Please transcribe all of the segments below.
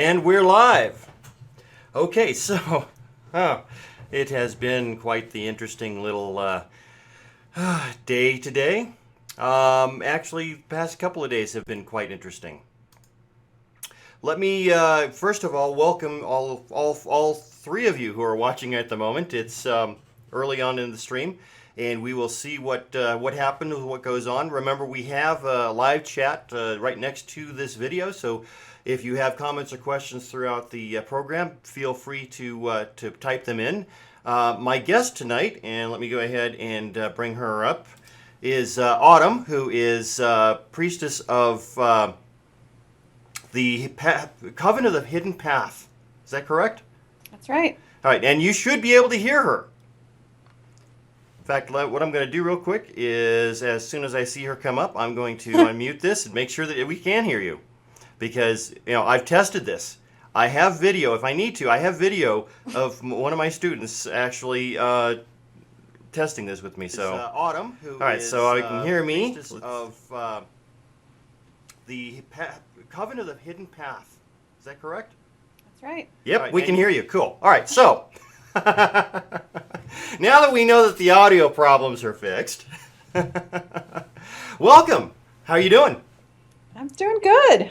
And we're live. Okay, so it has been quite the interesting little day today. Actually, the past couple of days have been quite interesting. Let me first of all welcome all three of you who are watching at the moment. It's early on in the stream, and we will see what happened, what goes on. Remember, we have a live chat right next to this video, so if you have comments or questions throughout the program, feel free to type them in. My guest tonight, and let me go ahead and bring her up, is Autumn, who is priestess of the Coven of the Hidden Path. Is that correct? That's right. All right, and you should be able to hear her. In fact, what I'm going to do real quick is, as soon as I see her come up, I'm going to unmute this and make sure that we can hear you. Because, I've tested this. I have video, if I need to, I have video of one of my students actually testing this with me. So, Autumn, who all right, is, so you can hear me. Of the Coven of the Hidden Path. Is that correct? That's right. Yep, right, we can hear you. Cool. All right, so now that we know that the audio problems are fixed, welcome. How are you doing? I'm doing good.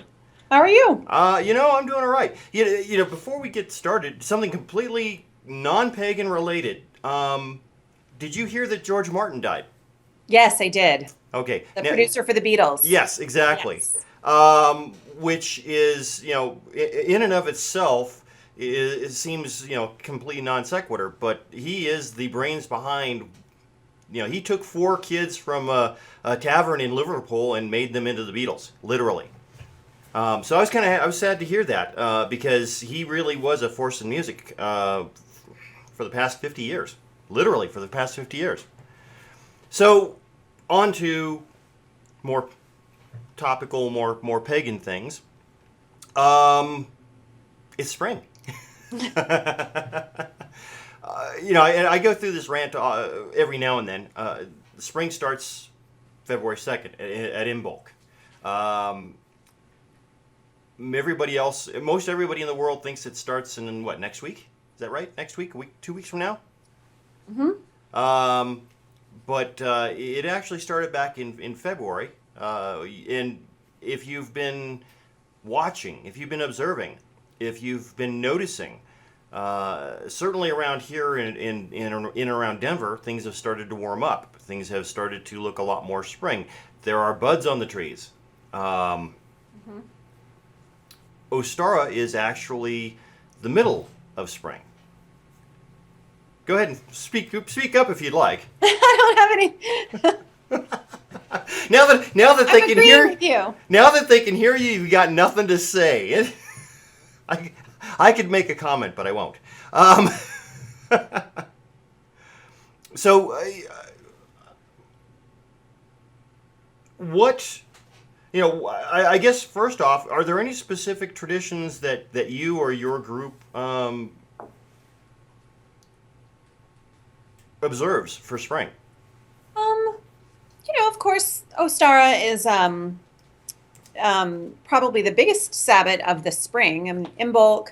How are you? I'm doing all right. Before we get started, something completely non-pagan related. Did you hear that George Martin died? Yes, I did. Okay. The producer for the Beatles. Yes, exactly. Yes. Which is, in and of itself, it seems, completely non sequitur, but he is the brains behind, he took 4 kids from a tavern in Liverpool and made them into the Beatles, literally. So I was sad to hear that, because he really was a force in music for the past 50 years, literally for the past 50 years. So, on to more topical, more pagan things. It's spring. I go through this rant every now and then. Spring starts February 2nd at Imbolc. Most everybody in the world thinks it starts in next week? Is that right? Next week? 2 weeks from now? Mm-hmm. But it actually started back in February. And if you've been watching, if you've been observing, if you've been noticing, certainly around here in around Denver, things have started to warm up. Things have started to look a lot more spring. There are buds on the trees. Ostara is actually the middle of spring. Go ahead and speak up if you'd like. I don't have any. Now that they can hear you. Now that they can hear you, you've got nothing to say. I could make a comment, but I won't. So, what? I guess first off, are there any specific traditions that you or your group observes for spring? Of course, Ostara is probably the biggest Sabbath of the spring. Imbolc,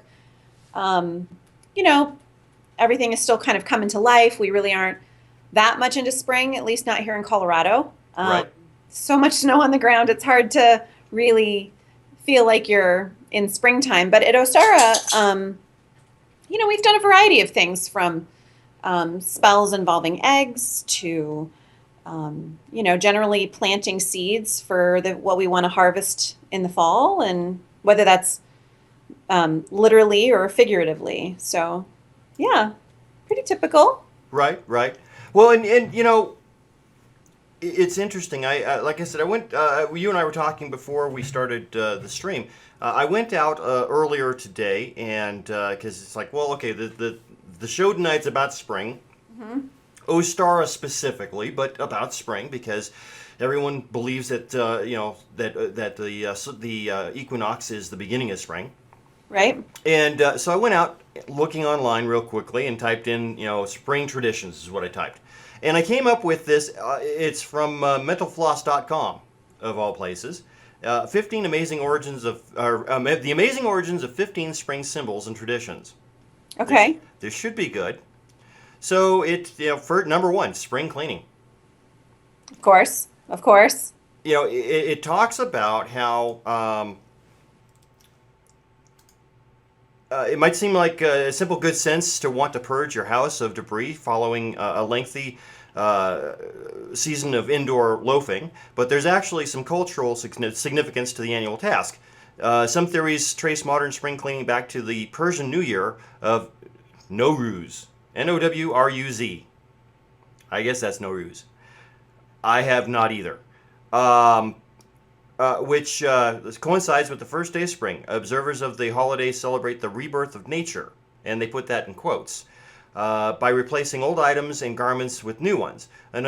everything is still kind of coming to life. We really aren't that much into spring, at least not here in Colorado. Right. So much snow on the ground, it's hard to really feel like you're in springtime. But at Ostara, we've done a variety of things from spells involving eggs to generally planting seeds for what we want to harvest in the fall, and whether that's literally or figuratively. So, yeah, pretty typical. Right. Well, and it's interesting. I like I said, I went. You and I were talking before we started the stream. I went out earlier today, and because it's like, well, okay, the show tonight's about spring. Mm-hmm. Ostara specifically, but about spring, because everyone believes that that the equinox is the beginning of spring. Right. And so I went out looking online real quickly and typed in spring traditions is what I typed, and I came up with this. It's from mentalfloss.com of all places, 15 amazing origins of the amazing origins of 15 spring symbols and traditions. Okay. This should be good. So for number one, spring cleaning. Of course. Of course. It talks about how it might seem like a simple good sense to want to purge your house of debris following a lengthy season of indoor loafing, but there's actually some cultural significance to the annual task. Some theories trace modern spring cleaning back to the Persian New Year of Nowruz. Nowruz. I guess that's Nowruz. I have not either. Which coincides with the first day of spring. Observers of the holiday celebrate the rebirth of nature, and they put that in quotes, by replacing old items and garments with new ones. An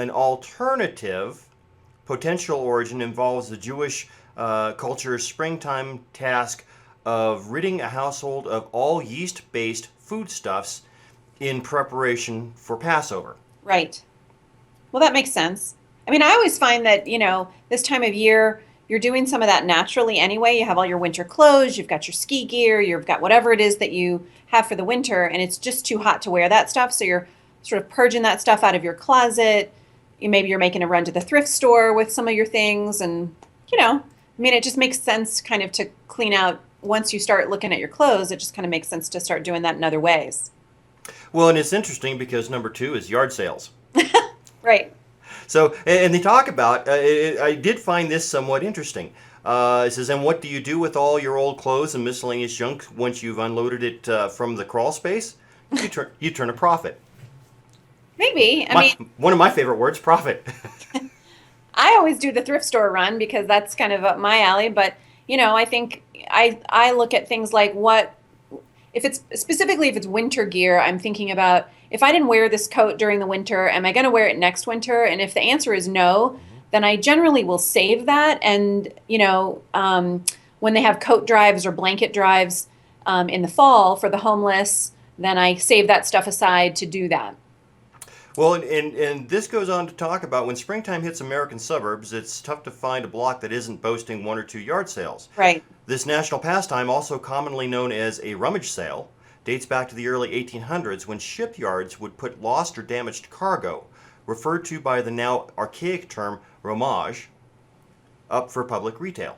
alternative potential origin involves the Jewish culture's springtime task of ridding a household of all yeast-based foodstuffs in preparation for Passover. Right. Well, that makes sense. I mean, I always find that, this time of year, you're doing some of that naturally anyway. You have all your winter clothes, you've got your ski gear, you've got whatever it is that you have for the winter, and it's just too hot to wear that stuff. So you're sort of purging that stuff out of your closet. Maybe you're making a run to the thrift store with some of your things. And, it just makes sense kind of to clean out. Once you start looking at your clothes, it just kind of makes sense to start doing that in other ways. Well, and it's interesting because number two is yard sales. Right. So, and they talk about, I did find this somewhat interesting. It says, and what do you do with all your old clothes and miscellaneous junk once you've unloaded it from the crawl space? You turn a profit. Maybe. One of my favorite words, profit. I always do the thrift store run because that's kind of up my alley. But, I think I look at things like if it's winter gear, I'm thinking about, if I didn't wear this coat during the winter, am I going to wear it next winter? And if the answer is no, then I generally will save that. And, when they have coat drives or blanket drives in the fall for the homeless, then I save that stuff aside to do that. Well, and this goes on to talk about when springtime hits American suburbs, it's tough to find a block that isn't boasting one or two yard sales. Right. This national pastime, also commonly known as a rummage sale, dates back to the early 1800s when shipyards would put lost or damaged cargo, referred to by the now archaic term romage, up for public retail.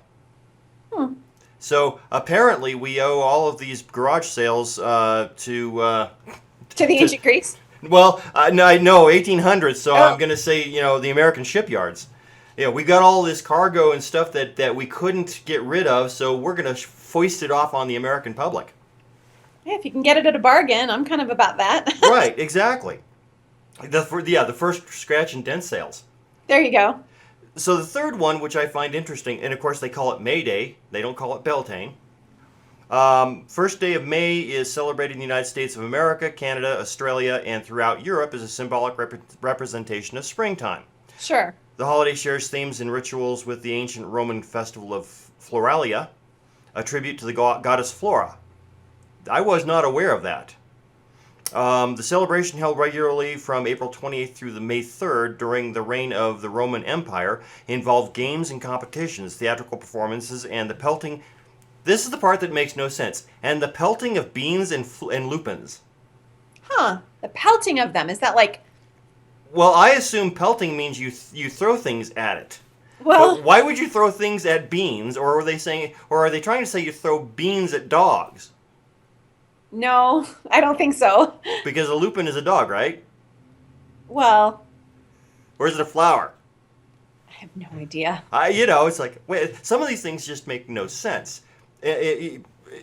So apparently we owe all of these garage sales to the ancient Greeks? Well, no, 1800s, so Oh. I'm going to say, the American shipyards. We got all this cargo and stuff that we couldn't get rid of, so we're going to foist it off on the American public. Yeah, if you can get it at a bargain, I'm kind of about that. Right, exactly. The first scratch and dent sales. There you go. So the third one, which I find interesting, and of course they call it May Day, they don't call it Beltane. First day of May is celebrated in the United States of America, Canada, Australia, and throughout Europe as a symbolic representation of springtime. Sure. The holiday shares themes and rituals with the ancient Roman festival of Floralia, a tribute to the goddess Flora. I was not aware of that. The celebration, held regularly from April 28th through the May 3rd during the reign of the Roman Empire, involved games and competitions, theatrical performances, and the pelting. This is the part that makes no sense. And the pelting of beans and lupins. Huh. The pelting of them. Is that like... Well, I assume pelting means you throw things at it. Well... But why would you throw things at beans? Or are they trying to say you throw beans at dogs? No, I don't think so. Because a lupin is a dog, right? Well... Or is it a flower? I have no idea. It's like, wait, some of these things just make no sense.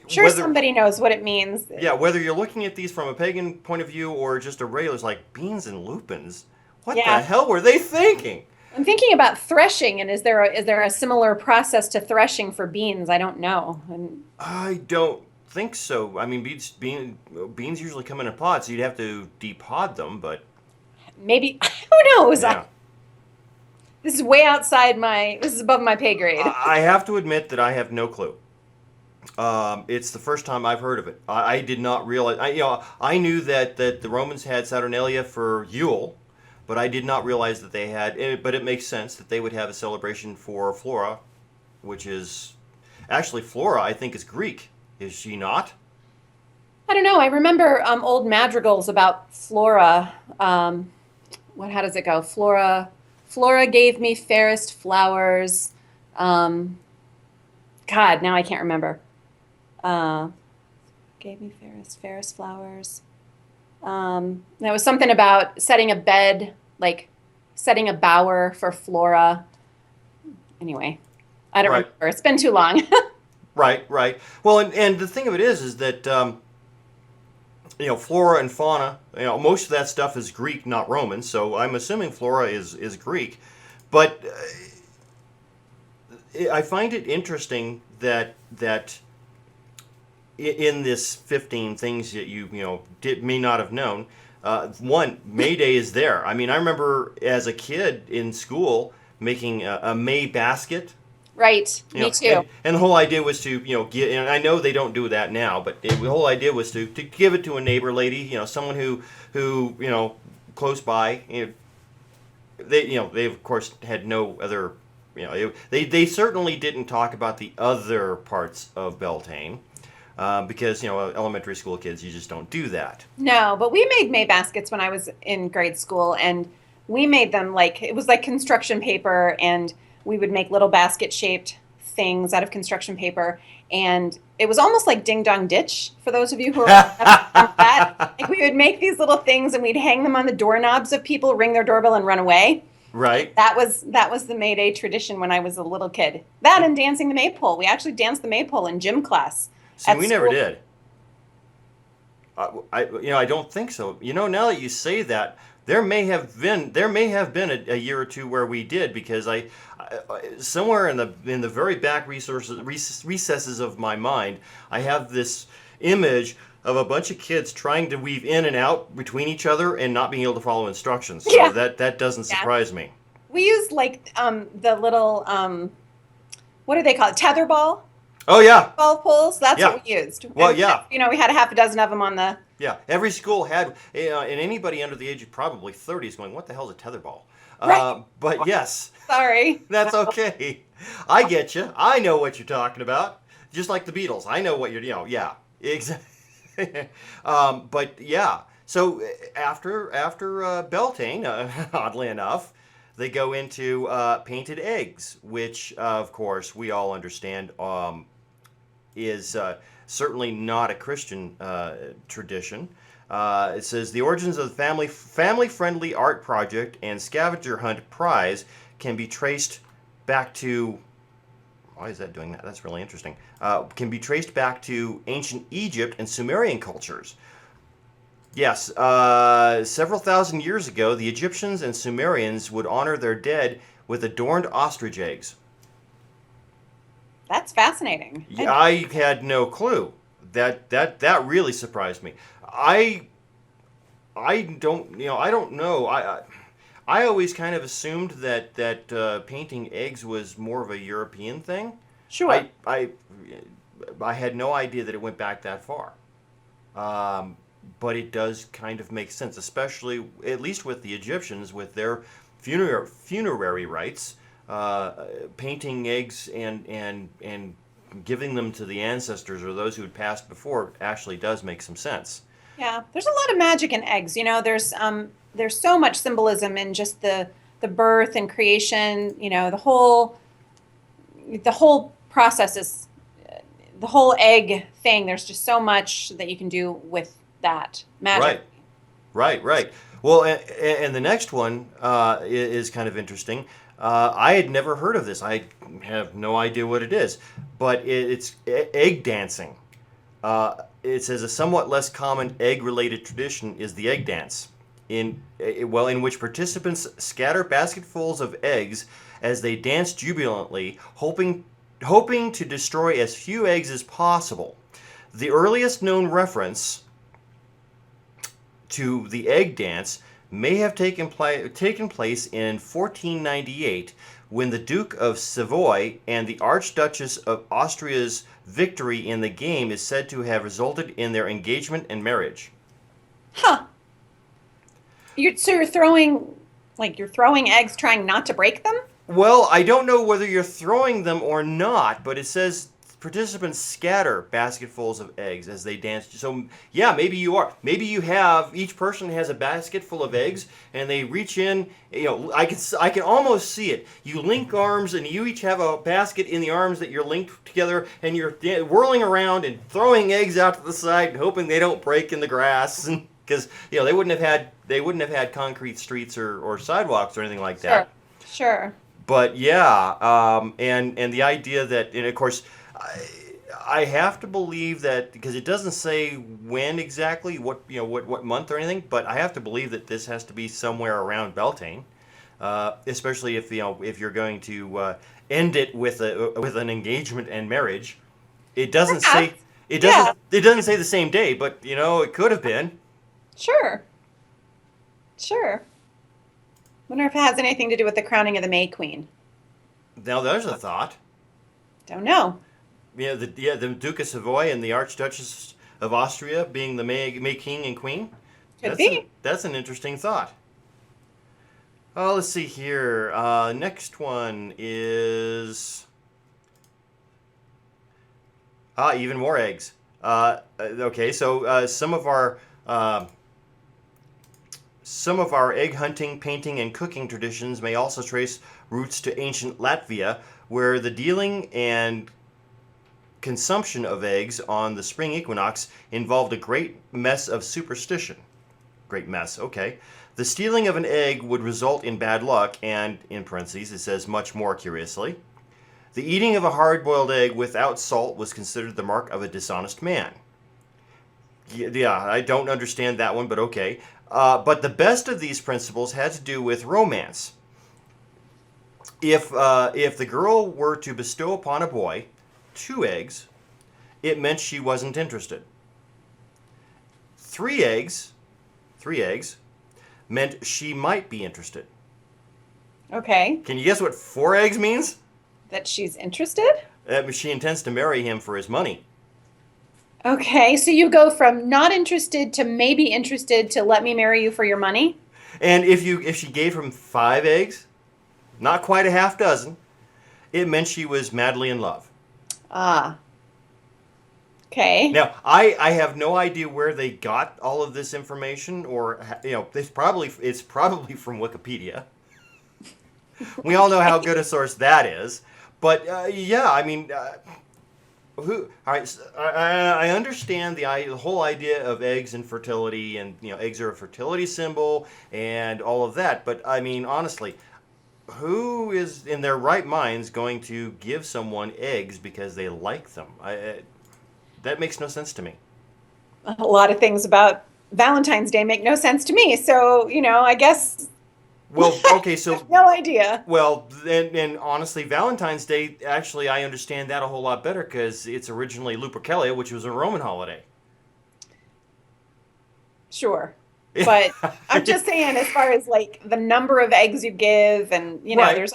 Sure, somebody knows what it means. Yeah, whether you're looking at these from a pagan point of view or just a regular, it's like beans and lupins. What the hell were they thinking? I'm thinking about threshing, and is there a similar process to threshing for beans? I don't know. I don't think so. I mean, beans usually come in a pod, so you'd have to depod them, but maybe, who knows? Yeah. This is way outside this is above my pay grade. I have to admit that I have no clue. It's the first time I've heard of it. I did not realize. I knew that the Romans had Saturnalia for Yule, but I did not realize that they had. But it makes sense that they would have a celebration for Flora, which is actually Flora. I think is Greek. Is she not? I don't know. I remember old madrigals about Flora. How does it go? Flora gave me fairest flowers. Um, God, now I can't remember. Uh, gave me fairest flowers. There was something about setting a bed, like setting a bower for Flora. Anyway, I don't Right. remember. It's been too long. Right. Right. Well, and the thing of it is that flora and fauna. Most of that stuff is Greek, not Roman. So I'm assuming flora is Greek, but I find it interesting that in this 15 things that may not have known. One, May Day is there. I mean, I remember as a kid in school making a May basket. Right. Me too. And the whole idea was to get. And I know they don't do that now, but the whole idea was to give it to a neighbor lady. Someone who close by. They of course had no other. They certainly didn't talk about the other parts of Beltane. Because elementary school kids, you just don't do that. No, but we made May baskets when I was in grade school, and we made them like it was like construction paper, and we would make little basket-shaped things out of construction paper, and it was almost like Ding Dong Ditch for those of you who are that. Like we would make these little things, and we'd hang them on the doorknobs of people, ring their doorbell, and run away. Right. That was the May Day tradition when I was a little kid. That and dancing the maypole. We actually danced the maypole in gym class. See, we never did. I don't think so. Now that you say that, there may have been a year or two where we did, because I somewhere in the very back recesses of my mind, I have this image of a bunch of kids trying to weave in and out between each other and not being able to follow instructions. So Yeah. that doesn't surprise me. We used like the little what do they call it? Tetherball. Oh yeah. Ball poles. That's Yeah. what we used. Well, And, yeah. we had a half a dozen of them on the. Yeah, every school had, and anybody under the age of probably 30 is going, what the hell is a tetherball? Right. But yes, Sorry. that's okay. I get you. I know what you're talking about. Just like the Beatles. I know what yeah, exactly. But yeah, so after Beltane, oddly enough, they go into painted eggs, which, of course, we all understand is certainly not a Christian tradition. It says the origins of the family-friendly art project and scavenger hunt prize can be traced back to. Why is that doing that? That's really interesting. Can be traced back to ancient Egypt and Sumerian cultures. Yes, several thousand years ago, the Egyptians and Sumerians would honor their dead with adorned ostrich eggs. That's fascinating. Yeah, I had no clue. That really surprised me. I don't know. I always kind of assumed that painting eggs was more of a European thing. Sure. I had no idea that it went back that far. But it does kind of make sense, especially at least with the Egyptians with their funerary rites. Painting eggs and giving them to the ancestors or those who had passed before actually does make some sense. Yeah, there's a lot of magic in eggs. There's so much symbolism in just the birth and creation. The whole process is the whole egg thing. There's just so much that you can do with that magic. Right. Well, and the next one is kind of interesting. I had never heard of this. I have no idea what it is, but it's egg dancing. It says a somewhat less common egg-related tradition is the egg dance, in which participants scatter basketfuls of eggs as they dance jubilantly, hoping to destroy as few eggs as possible. The earliest known reference to the egg dance may have taken place in 1498 when the Duke of Savoy and the Archduchess of Austria's victory in the game is said to have resulted in their engagement and marriage. Huh. So you're throwing Like you're throwing eggs trying not to break them? Well, I don't know whether you're throwing them or not, but it says participants scatter basketfuls of eggs as they dance. So, yeah, maybe you are. Maybe you have, each person has a basket full of eggs and they reach in, I can almost see it. You link arms and you each have a basket in the arms that you're linked together and you're whirling around and throwing eggs out to the side and hoping they don't break in the grass. Because, they wouldn't have had concrete streets or sidewalks or anything like that. Sure. But yeah, and the idea that, and of course, I have to believe that because it doesn't say when exactly, what month or anything, but I have to believe that this has to be somewhere around Beltane, especially if if you're going to end it with an engagement and marriage. It doesn't say it doesn't say the same day, but it could have been. Sure. Wonder if it has anything to do with the crowning of the May Queen. Now there's a thought. Don't know. The Duke of Savoy and the Archduchess of Austria being the May King and Queen. Could be. That's an interesting thought. Oh, let's see here. Next one is even more eggs. Okay, so some of our egg hunting, painting, and cooking traditions may also trace roots to ancient Latvia, where the dealing and consumption of eggs on the spring equinox involved a great mess of superstition. Great mess, okay. The stealing of an egg would result in bad luck, and, in parentheses, it says much more curiously, the eating of a hard-boiled egg without salt was considered the mark of a dishonest man. Yeah, I don't understand that one, but okay. But the best of these principles had to do with romance. If the girl were to bestow upon a boy 2 eggs, it meant she wasn't interested. 3 eggs meant she might be interested. Okay. Can you guess what 4 eggs means? That she's interested? She intends to marry him for his money. Okay, so you go from not interested to maybe interested to let me marry you for your money? And if she gave him 5 eggs, not quite a half dozen, it meant she was madly in love. Ah. Okay. Now, I have no idea where they got all of this information, or it's probably from Wikipedia. We all know how good a source that is, but yeah, I mean, all right, so I understand the whole idea of eggs and fertility, and eggs are a fertility symbol and all of that, but I mean, honestly, who is in their right minds going to give someone eggs because they like them? That makes no sense to me. A lot of things about Valentine's Day make no sense to me, so, I guess. Well, okay, so no idea. Well, and honestly, Valentine's Day, actually, I understand that a whole lot better because it's originally Lupercalia, which was a Roman holiday. Sure. But I'm just saying, as far as like the number of eggs you give, and Right.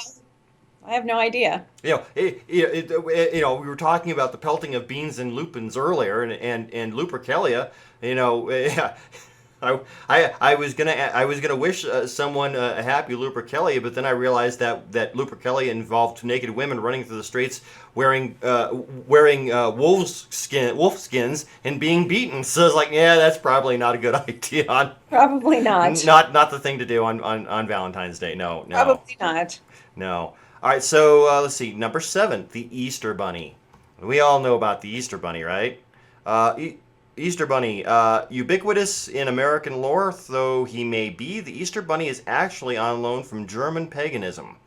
I have no idea. We were talking about the pelting of beans and lupins earlier, and Lupercalia. I was gonna wish someone a happy Lupercalia, but then I realized that Lupercalia involved naked women running through the streets wearing wolf skins and being beaten. So it's like, yeah, that's probably not a good idea. Probably not. Not the thing to do on Valentine's Day. No. Probably not. No. All right. So let's see. Number 7, the Easter Bunny. We all know about the Easter Bunny, right? Easter Bunny, ubiquitous in American lore, though he may be, the Easter Bunny is actually on loan from German paganism,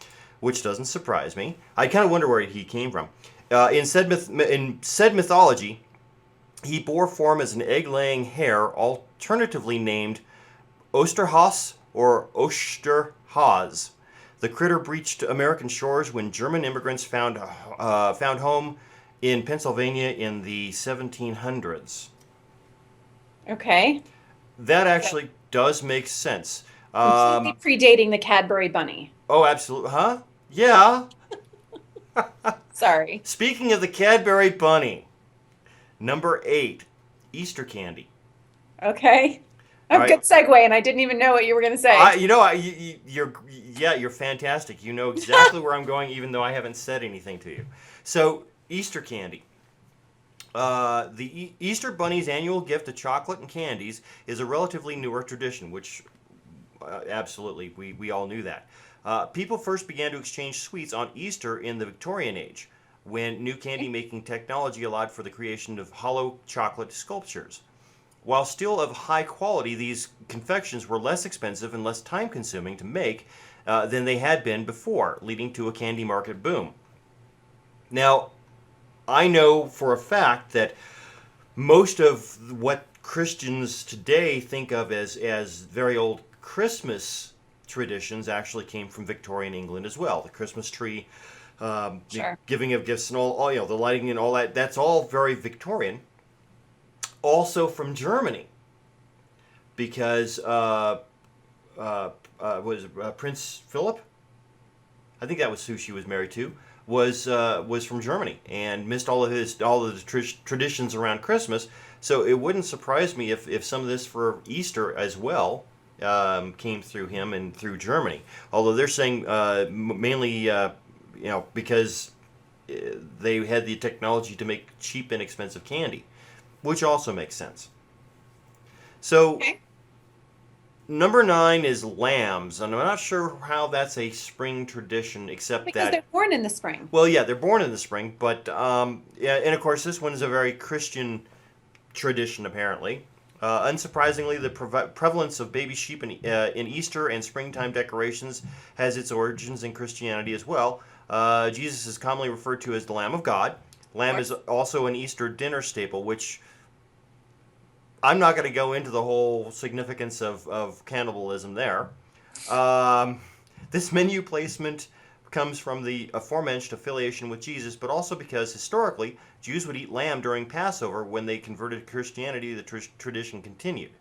which doesn't surprise me. I kind of wonder where he came from. In said mythology, he bore form as an egg-laying hare, alternatively named Osterhas or Osterhase. The critter breached American shores when German immigrants found home in Pennsylvania in the 1700s. Okay. That actually does make sense. Completely predating the Cadbury bunny. Oh, absolutely. Huh? Yeah. Sorry. Speaking of the Cadbury bunny, number 8, Easter candy. Okay. A All good right. segue, and I didn't even know what you were going to say. You're fantastic. You know exactly where I'm going, even though I haven't said anything to you. So, Easter candy. The Easter Bunny's annual gift of chocolate and candies is a relatively newer tradition, which absolutely we all knew that. People first began to exchange sweets on Easter in the Victorian age, when new candy making technology allowed for the creation of hollow chocolate sculptures. While still of high quality, these confections were less expensive and less time consuming to make than they had been before, leading to a candy market boom. Now, I know for a fact that most of what Christians today think of as very old Christmas traditions actually came from Victorian England as well. The Christmas tree, the Sure. giving of gifts, and all the lighting and all that. That's all very Victorian. Also from Germany, because was Prince Philip? I think that was who she was married to. Was from Germany and missed all of the traditions around Christmas. So it wouldn't surprise me if some of this for Easter as well came through him and through Germany. Although they're saying mainly because they had the technology to make cheap, inexpensive candy, which also makes sense. So Okay. number 9 is lambs, and I'm not sure how that's a spring tradition, except Because that, they're born in the spring. well, yeah, they're born in the spring, but yeah, and of course this one is a very Christian tradition apparently. Unsurprisingly, the prevalence of baby sheep in Easter and springtime decorations has its origins in Christianity as well. Jesus is commonly referred to as the Lamb of God. Lamb is also an Easter dinner staple, which I'm not going to go into the whole significance of cannibalism there. Um, this menu placement comes from the aforementioned affiliation with Jesus, but also because historically Jews would eat lamb during Passover. When they converted to Christianity, the tradition continued.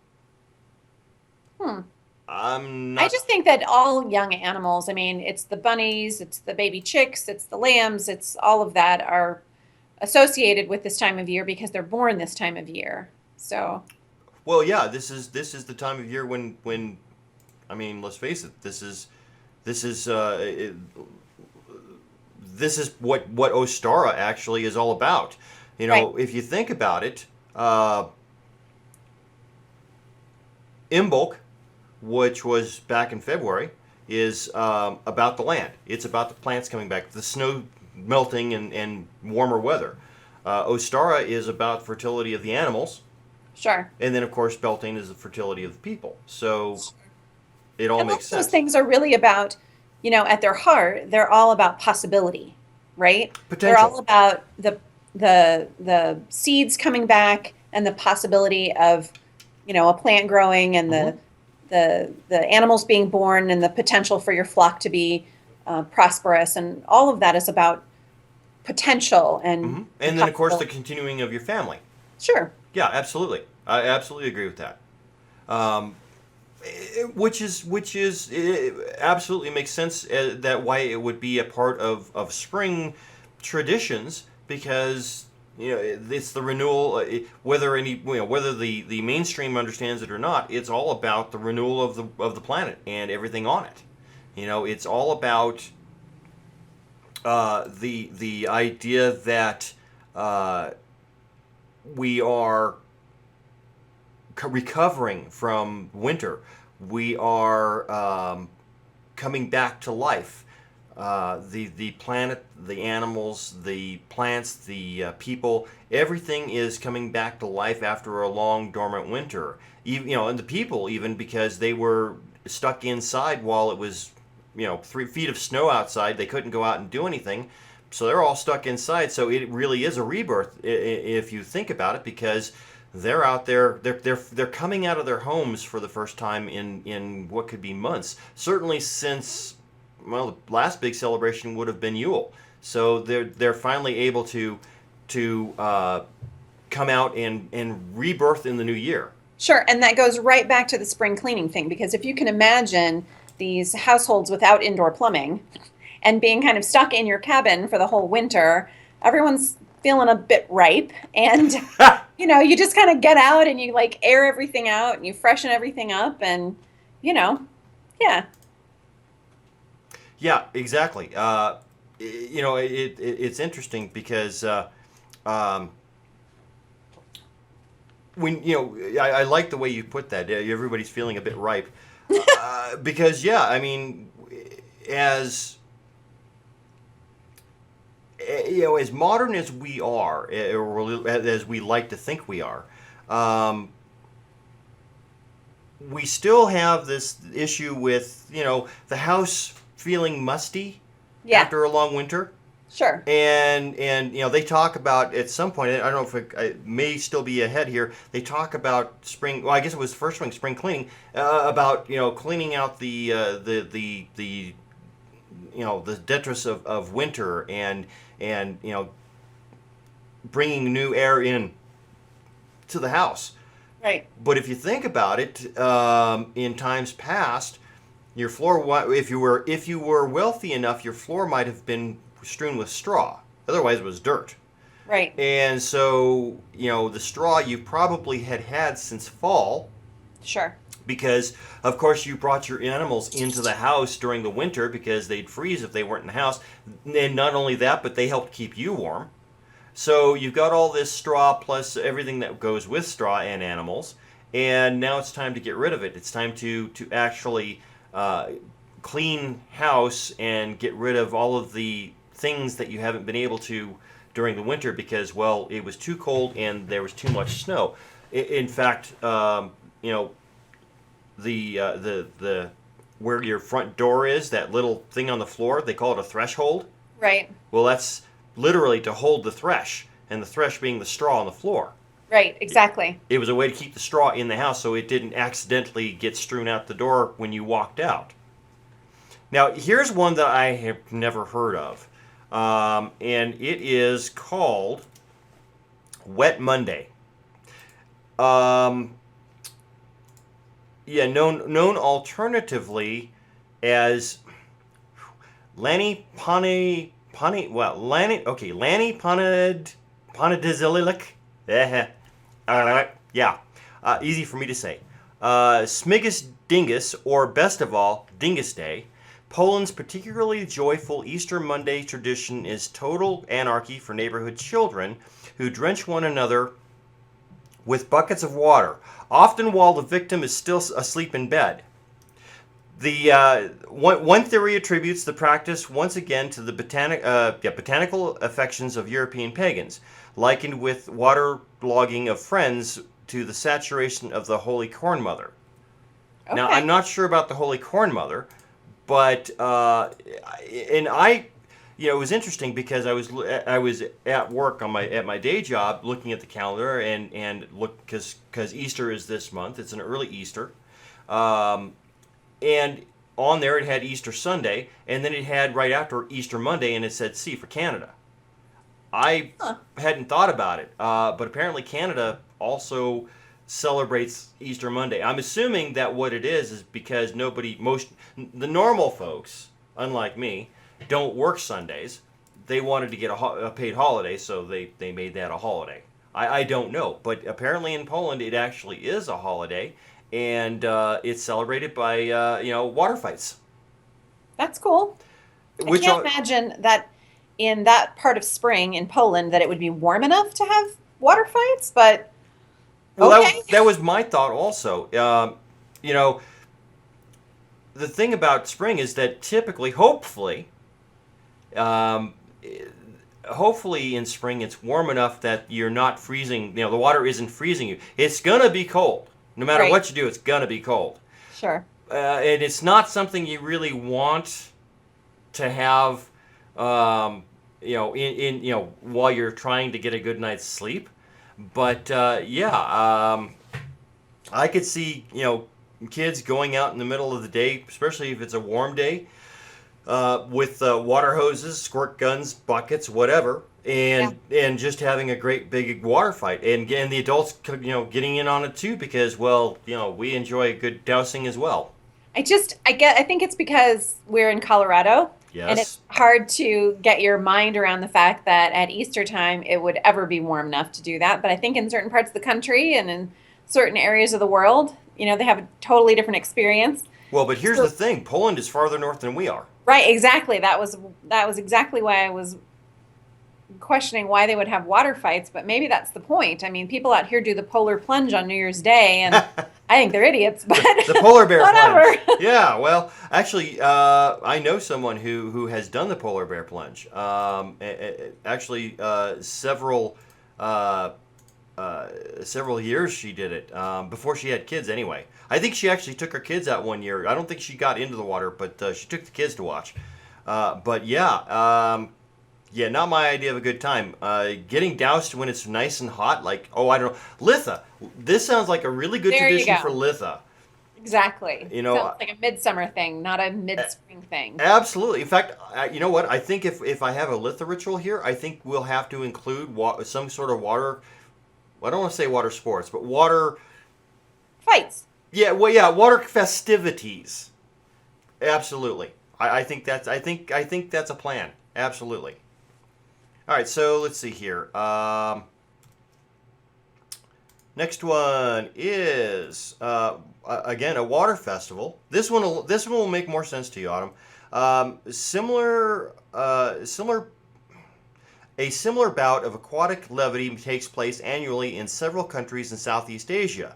Hmm. I'm I not. just think that all young animals, I mean, it's the bunnies, it's the baby chicks, it's the lambs, it's all of that are associated with this time of year because they're born this time of year. So, Well, yeah, this is the time of year when I mean, let's face it, this is this is what Ostara actually is all about. You right. know, if you think about it, Imbolc, which was back in February, is about the land. It's about the plants coming back, the snow melting and warmer weather. Ostara is about fertility of the animals, Sure. and then of course Beltane is the fertility of the people. So it all And all makes those sense. things are really about, at their heart, they're all about possibility, right? They're all Potential. about the seeds coming back and the possibility of, a plant growing and Hmm. the animals being born and the potential for your flock to be prosperous, and all of that is about potential Hmm. and And then of course the possibility. continuing of your family. Sure. Yeah, absolutely. I absolutely agree with that. Um, which is absolutely makes sense, that why it would be a part of spring traditions, because it's the renewal, whether the mainstream understands it or not, it's all about the renewal of the planet and everything on it. It's all about the idea that uh, we are recovering from winter. We are coming back to life. The planet, the animals, the plants, the people, everything is coming back to life after a long dormant winter. Even, and the people, even because they were stuck inside while it was 3 feet of snow outside, they couldn't go out and do anything. So they're all stuck inside. So it really is a rebirth if you think about it, because they're out there. They're coming out of their homes for the first time in what could be months. Certainly since, well, the last big celebration would have been Yule. So they're finally able to come out and rebirth in the new year. Sure, and that goes right back to the spring cleaning thing, because if you can imagine these households without indoor plumbing and being kind of stuck in your cabin for the whole winter, everyone's feeling a bit ripe, and you just kind of get out and you like air everything out and you freshen everything up and, you know, yeah. Yeah, exactly. It's interesting because um, when I like the way you put that. Everybody's feeling a bit ripe because I mean, as as modern as we are, or as we like to think we are, um, we still have this issue with the house feeling musty Yeah, after a long winter. sure. And they talk about at some point. I don't know if it may still be ahead here. They talk about spring. Well, I guess it was first spring cleaning. About cleaning out the the detritus of winter and bringing new air in to the house. Right. But if you think about it, in times past, your floor, if you were wealthy enough, your floor might have been strewn with straw. Otherwise, it was dirt. Right. And so, the straw you probably had since fall, Sure. because of course you brought your animals into the house during the winter because they'd freeze if they weren't in the house. And not only that, but they helped keep you warm. So you've got all this straw plus everything that goes with straw and animals, and now it's time to get rid of it. It's time to actually clean house and get rid of all of the things that you haven't been able to during the winter because, well, it was too cold and there was too much snow. In fact, the where your front door is, that little thing on the floor, they call it a threshold. Right. Well, that's literally to hold the thresh, and the thresh being the straw on the floor. Right. Exactly. It was a way to keep the straw in the house so it didn't accidentally get strewn out the door when you walked out. Now, here's one that I have never heard of, and it is called Wet Monday. Known alternatively as Lanny Panadizilic. Easy for me to say. Smigus Dingus, or best of all, Dingus Day. Poland's particularly joyful Easter Monday tradition is total anarchy for neighborhood children who drench one another with buckets of water, often while the victim is still asleep in bed. The one theory attributes the practice once again to the botanical affections of European pagans, likened with waterlogging of friends to the saturation of the Holy Corn Mother. Okay. Now, I'm not sure about the Holy Corn Mother, but it was interesting because I was at work at my day job looking at the calendar and look because Easter is this month. It's an early Easter. And on there it had Easter Sunday, and then it had right after Easter Monday, and it said C for Canada. I hadn't thought about it, but apparently Canada also celebrates Easter Monday. I'm assuming that what it is because the normal folks, unlike me, don't work Sundays. They wanted to get a paid holiday, so they made that a holiday. I don't know, but apparently in Poland it actually is a holiday. And it's celebrated by water fights. That's cool. I can't imagine that in that part of spring in Poland that it would be warm enough to have water fights, but well, okay. that was my thought also. The thing about spring is that typically, hopefully in spring it's warm enough that you're not freezing. The water isn't freezing you. It's gonna be cold. No matter what you do, it's gonna be cold. Sure. And it's not something you really want to have, while you're trying to get a good night's sleep. But I could see kids going out in the middle of the day, especially if it's a warm day, with water hoses, squirt guns, buckets, whatever. And just having a great big water fight, and the adults getting in on it too because we enjoy a good dousing as well. I think it's because we're in Colorado And it's Yes. hard to get your mind around the fact that at Easter time it would ever be warm enough to do that. But I think in certain parts of the country and in certain areas of the world, they have a totally different experience. Well, but here's So, the thing: Poland is farther north than we are. right, exactly. That was exactly why I was questioning why they would have water fights, but maybe that's the point. I mean, people out here do the polar plunge on New Year's Day, and I think they're idiots, but The polar bear whatever. plunge. Yeah, well, actually, I know someone who has done the polar bear plunge. Actually, uh, several years she did it before she had kids. Anyway, I think she actually took her kids out one year. I don't think she got into the water, but she took the kids to watch. But yeah. Yeah, not my idea of a good time. Getting doused when it's nice and hot, like, oh, I don't know. Litha. This sounds like a really good There you tradition go. for Litha. Exactly. You know, Sounds like a midsummer thing, not a mid-spring thing. absolutely. In fact, you know what? I think if I have a Litha ritual here, I think we'll have to include some sort of water. Well, I don't want to say water sports, but water. Fights. Yeah, well, yeah, water festivities. Absolutely. I think that's a plan. Absolutely. All right, so let's see here. Next one is again a water festival. This one will make more sense to you, Autumn. A similar bout of aquatic levity takes place annually in several countries in Southeast Asia.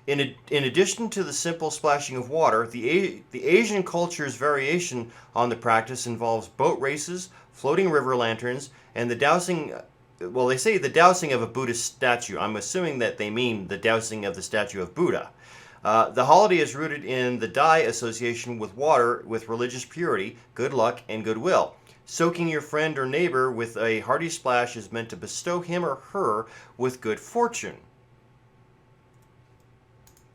In addition to the simple splashing of water, the Asian culture's variation on the practice involves boat races, floating river lanterns, and the dousing. Well, they say the dousing of a Buddhist statue. I'm assuming that they mean the dousing of the statue of Buddha. The holiday is rooted in the Dai association with water, with religious purity, good luck, and goodwill. Soaking your friend or neighbor with a hearty splash is meant to bestow him or her with good fortune.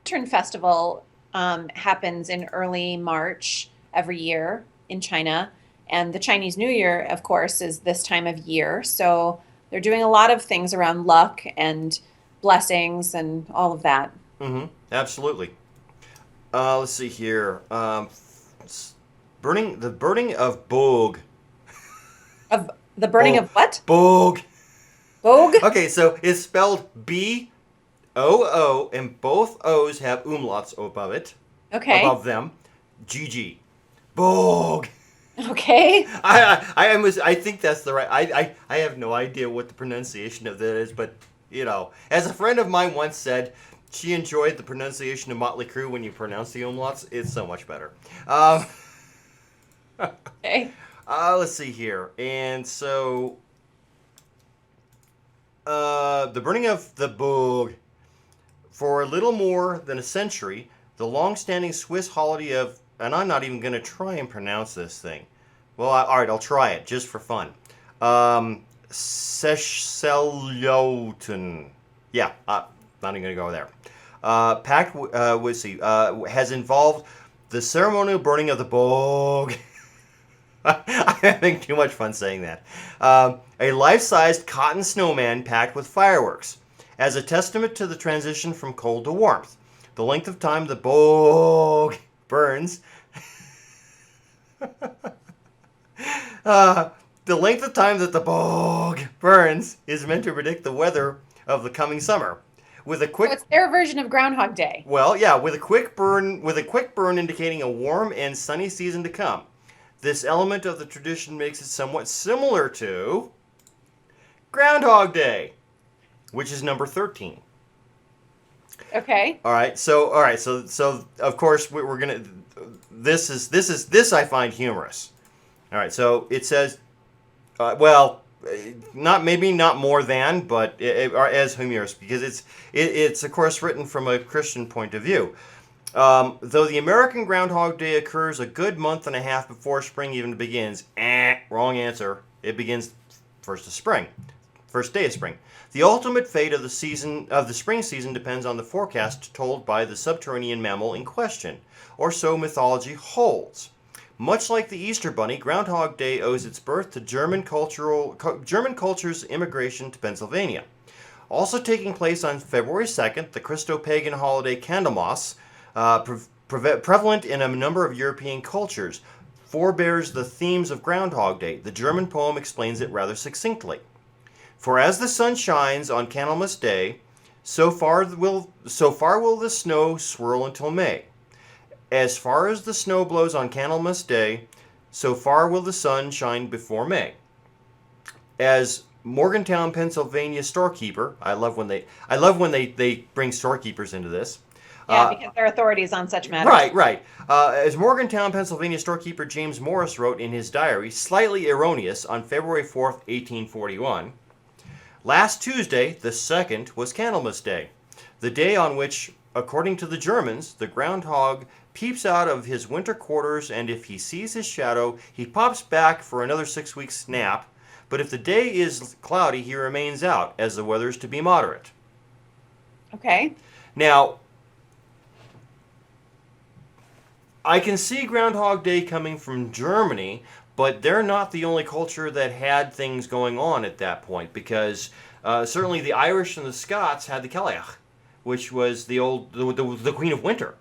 Lantern Festival happens in early March every year in China. And the Chinese New Year, of course, is this time of year. So they're doing a lot of things around luck and blessings and all of that. Mm-hmm. Absolutely. Let's see here. The burning of Bog. Of the burning of what? Bog. Vogue? Okay, so it's spelled B-O-O, and both O's have umlauts above it, Okay. above them. GG. Bog. Okay. I think that's the right. I have no idea what the pronunciation of that is, but as a friend of mine once said, she enjoyed the pronunciation of Motley Crue when you pronounce the umlauts. It's so much better. Okay. Let's see here, and so the burning of the Bog. For a little more than a century, the long-standing Swiss holiday of, and I'm not even going to try and pronounce this thing. Well, all right, I'll try it just for fun. Sechseljoten. Yeah, not even going to go there. Has involved the ceremonial burning of the Bog. I'm having too much fun saying that. A life-sized cotton snowman packed with fireworks. As a testament to the transition from cold to warmth. The length of time the Bog burns. The length of time that the Bog burns is meant to predict the weather of the coming summer. With a So quick, it's their version of Groundhog Day. well, yeah, with a quick burn indicating a warm and sunny season to come. This element of the tradition makes it somewhat similar to Groundhog Day, which is number 13. Okay. All right, so of course we're gonna. This I find humorous. All right, so it says, not more than, but as humorous because it's of course written from a Christian point of view. Though the American Groundhog Day occurs a good month and a half before spring even begins, wrong answer. It begins first day of spring. The ultimate fate of the spring season depends on the forecast told by the subterranean mammal in question, or so mythology holds. Much like the Easter Bunny, Groundhog Day owes its birth to German culture's immigration to Pennsylvania. Also taking place on February 2nd, the Christo-pagan holiday Candlemas, prevalent in a number of European cultures. forebears the themes of Groundhog Day. The German poem explains it rather succinctly. For as the sun shines on Candlemas Day, so far will the snow swirl until May. As far as the snow blows on Candlemas Day, so far will the sun shine before May. As Morgantown, Pennsylvania storekeeper, I love when they bring storekeepers into this. Yeah, because they're authorities on such matters. Right. As Morgantown, Pennsylvania storekeeper James Morris wrote in his diary, slightly erroneous, on February 4th, 1841, last Tuesday, the 2nd, was Candlemas Day, the day on which, according to the Germans, the groundhog peeps out of his winter quarters, and if he sees his shadow, he pops back for another 6 weeks nap, but if the day is cloudy, he remains out, as the weather is to be moderate. Okay. Now, I can see Groundhog Day coming from Germany, but they're not the only culture that had things going on at that point, because certainly the Irish and the Scots had the Cailleach, which was the Queen of Winter.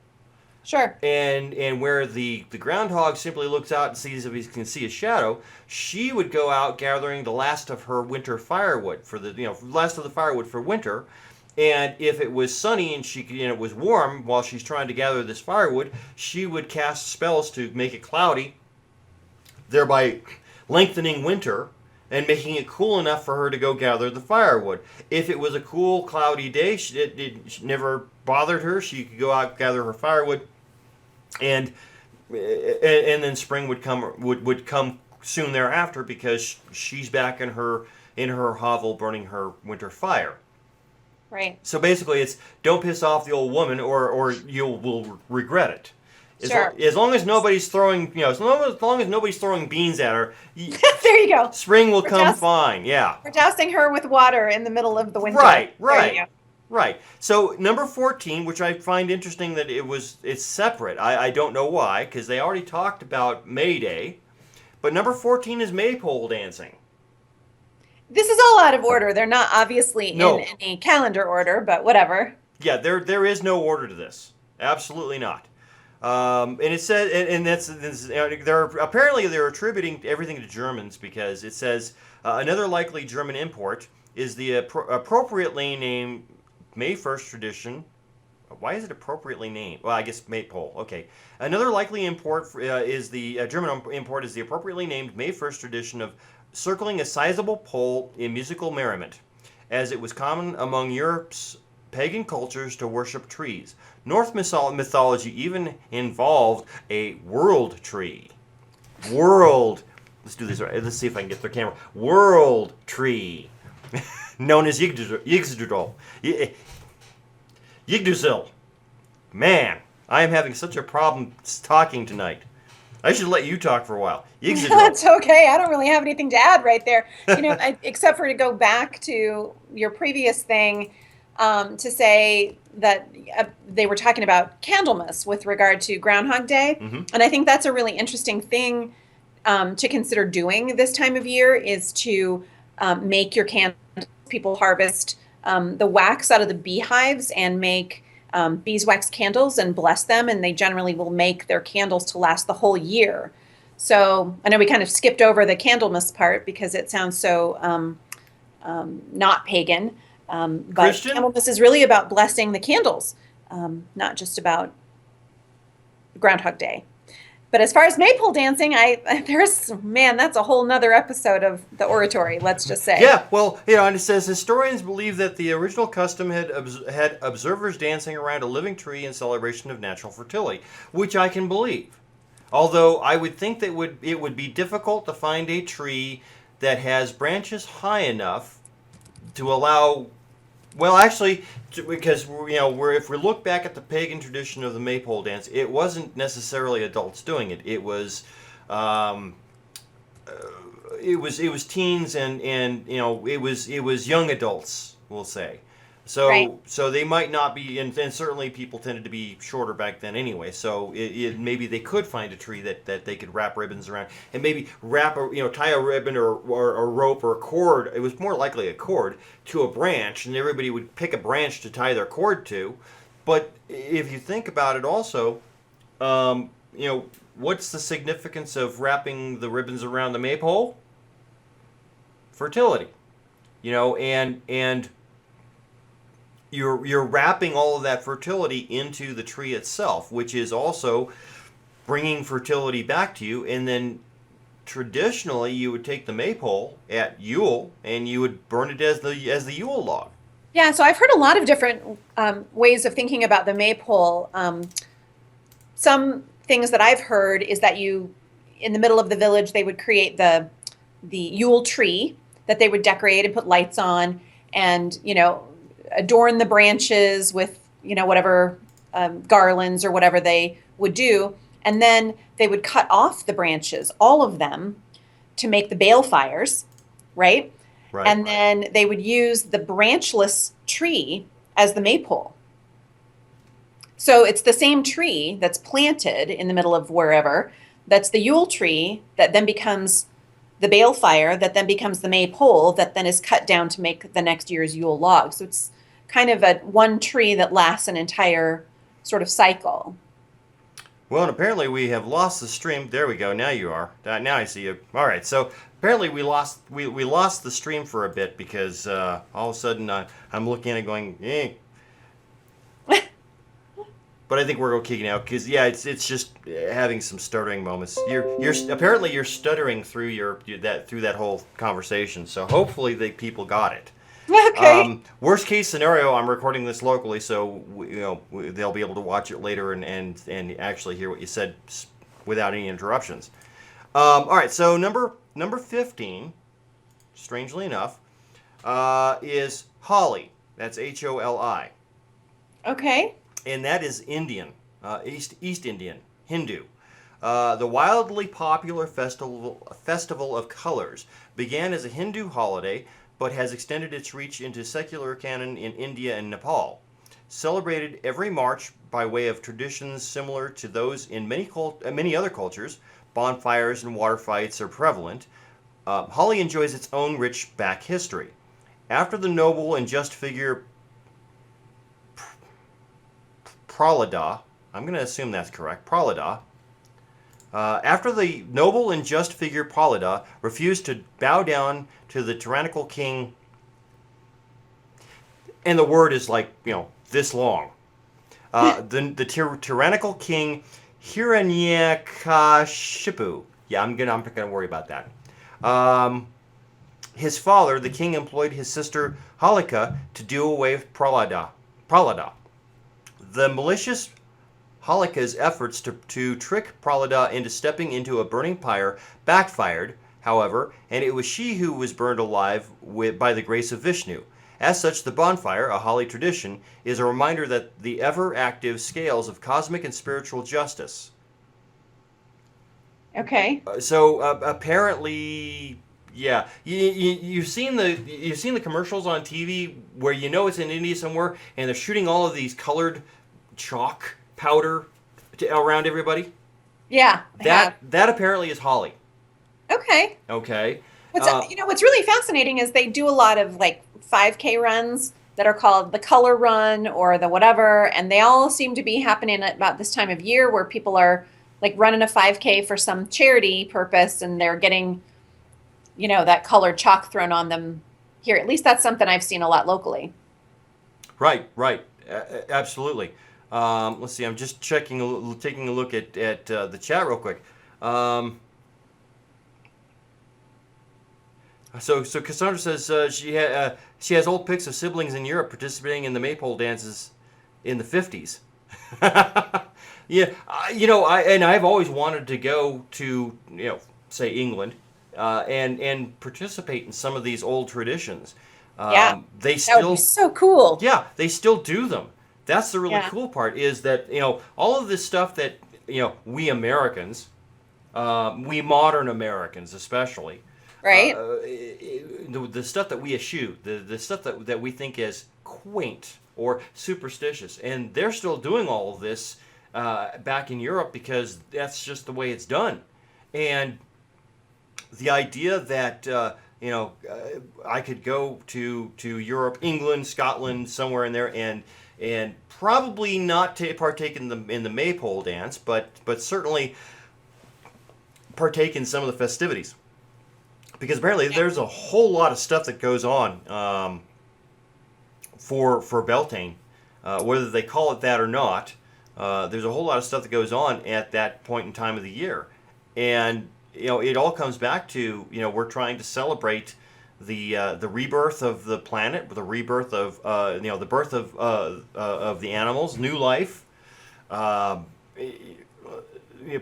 Sure. And where the groundhog simply looks out and sees if he can see a shadow, she would go out gathering the last of her winter firewood for last of the firewood for winter. And if it was sunny and it was warm while she's trying to gather this firewood, she would cast spells to make it cloudy, thereby lengthening winter and making it cool enough for her to go gather the firewood. If it was a cool, cloudy day, it never bothered her. She could go out, gather her firewood, and then spring would come soon thereafter, because she's back in her hovel burning her winter fire. Right. So basically, it's don't piss off the old woman, or you will regret it. Sure. As long as nobody's throwing, as long as nobody's throwing beans at her, there you go. Spring will come fine. Yeah. We're dousing her with water in the middle of the winter. Right. There you go. Right. So number 14, which I find interesting that it's separate. I don't know why, because they already talked about May Day, but number 14 is maypole dancing. This is all out of order. They're not obviously in any calendar order, but whatever. Yeah, there is no order to this. Absolutely not. And it says, and they're attributing everything to Germans, because it says another likely German import is the appropriately named May 1st tradition. Why is it appropriately named? Well, I guess maypole. Okay. Another likely import is the German import is the appropriately named May 1st tradition of circling a sizable pole in musical merriment, as it was common among Europe's pagan cultures to worship trees. Norse mythology even involved a world tree. Let's do this right. Let's see if I can get the camera. World tree, known as Yggdrasil. Yggdrasil. Man, I am having such a problem talking tonight. I should let you talk for a while. That's okay. I don't really have anything to add right there. Except for to go back to your previous thing, to say that they were talking about Candlemas with regard to Groundhog Day. Mm-hmm. And I think that's a really interesting thing to consider doing this time of year, is to make your candles. People harvest the wax out of the beehives and make beeswax candles and bless them, and they generally will make their candles to last the whole year. So I know we kind of skipped over the Candlemas part because it sounds so not pagan, but Christian? Candlemas is really about blessing the candles, not just about Groundhog Day. But as far as maypole dancing, that's a whole nother episode of the Oratory, let's just say. Yeah, well, and it says historians believe that the original custom had observers dancing around a living tree in celebration of natural fertility, which I can believe. Although I would think that it would be difficult to find a tree that has branches high enough to allow. Well, actually, because if we look back at the pagan tradition of the maypole dance, it wasn't necessarily adults doing it. It was teens and it was young adults, we'll say. So Right. So they might not be, and certainly people tended to be shorter back then anyway. So maybe they could find a tree that they could wrap ribbons around, and maybe tie a ribbon or a rope or a cord. It was more likely a cord to a branch, and everybody would pick a branch to tie their cord to. But if you think about it, also, what's the significance of wrapping the ribbons around the maypole? Fertility. And you're wrapping all of that fertility into the tree itself, which is also bringing fertility back to you. And then traditionally, you would take the maypole at Yule and you would burn it as the Yule log. Yeah, so I've heard a lot of different ways of thinking about the maypole. Some things that I've heard is that in the middle of the village, they would create the Yule tree that they would decorate and put lights on, and adorn the branches with whatever garlands or whatever they would do, and then they would cut off the branches, all of them, to make the balefires, right? Right. And then they would use the branchless tree as the maypole. So it's the same tree that's planted in the middle of wherever. That's the Yule tree that then becomes the balefire, that then becomes the maypole, that then is cut down to make the next year's Yule log. So it's kind of a one tree that lasts an entire sort of cycle. Well, and apparently we have lost the stream. There we go. Now you are. Now I see you. All right. So apparently we lost the stream for a bit because all of a sudden I'm looking at it going, eh. But I think we're okay now because it's just having some stuttering moments. You're stuttering through through that whole conversation. So hopefully the people got it. Okay. Worst case scenario, I'm recording this locally, so they'll be able to watch it later and actually hear what you said without any interruptions. All right, so number 15, strangely enough, is holly. That's Holi, Okay. and that is Indian, East Indian, Hindu. The wildly popular festival of colors began as a Hindu holiday, but has extended its reach into secular canon in India and Nepal. Celebrated every March by way of traditions similar to those in many other cultures, bonfires and water fights are prevalent. Holi enjoys its own rich back history. After the noble and just figure Prahlada, I'm going to assume that's correct, Prahlada, after the noble and just figure Prahlada refused to bow down to the tyrannical king, and the word is this long, the tyrannical king Hiranyakashipu. Yeah, I'm not gonna worry about that. His father, the king, employed his sister Holika to do away with Prahlada. The malicious Holika's efforts to trick Prahlada into stepping into a burning pyre backfired, however, and it was she who was burned alive by the grace of Vishnu. As such, the bonfire, a Holi tradition, is a reminder that the ever-active scales of cosmic and spiritual justice. Okay. So apparently, yeah, you've seen the commercials on TV where it's in India somewhere, and they're shooting all of these colored chalk powder around everybody. Yeah. That apparently is Holi. Okay. Okay. What's really fascinating is they do a lot of 5K runs that are called the color run or the whatever, and they all seem to be happening at about this time of year where people are running a 5K for some charity purpose, and they're getting that colored chalk thrown on them here. At least that's something I've seen a lot locally. Right. Absolutely. Let's see. I'm just taking a look at the chat real quick. So Cassandra says she has old pics of siblings in Europe participating in the maypole dances in the 50s. Yeah, I've always wanted to go to say England and participate in some of these old traditions. Yeah, they that still would be so cool. Yeah, they still do them. That's the really Yeah. cool part is that all of this stuff that we Americans, we modern Americans especially, Right. the stuff that we eschew, the stuff that we think is quaint or superstitious, and they're still doing all of this back in Europe because that's just the way it's done. And the idea that I could go to Europe, England, Scotland, somewhere in there, and and probably not to partake in the maypole dance, but certainly partake in some of the festivities, because apparently there's a whole lot of stuff that goes on for Beltane, whether they call it that or not. There's a whole lot of stuff that goes on at that point in time of the year, and it all comes back to we're trying to celebrate the rebirth of the planet, the rebirth of the birth of the animals, new life.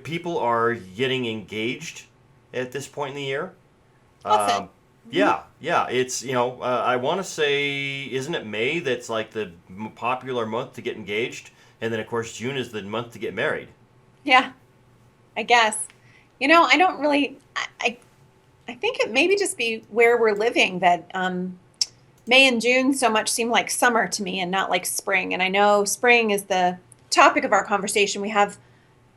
People are getting engaged at this point in the year. Awesome. Yeah. It's I want to say, isn't it May that's like the popular month to get engaged, and then of course June is the month to get married. Yeah, I guess. I don't really. I think it maybe just be where we're living that May and June so much seem like summer to me and not like spring. And I know spring is the topic of our conversation. We have,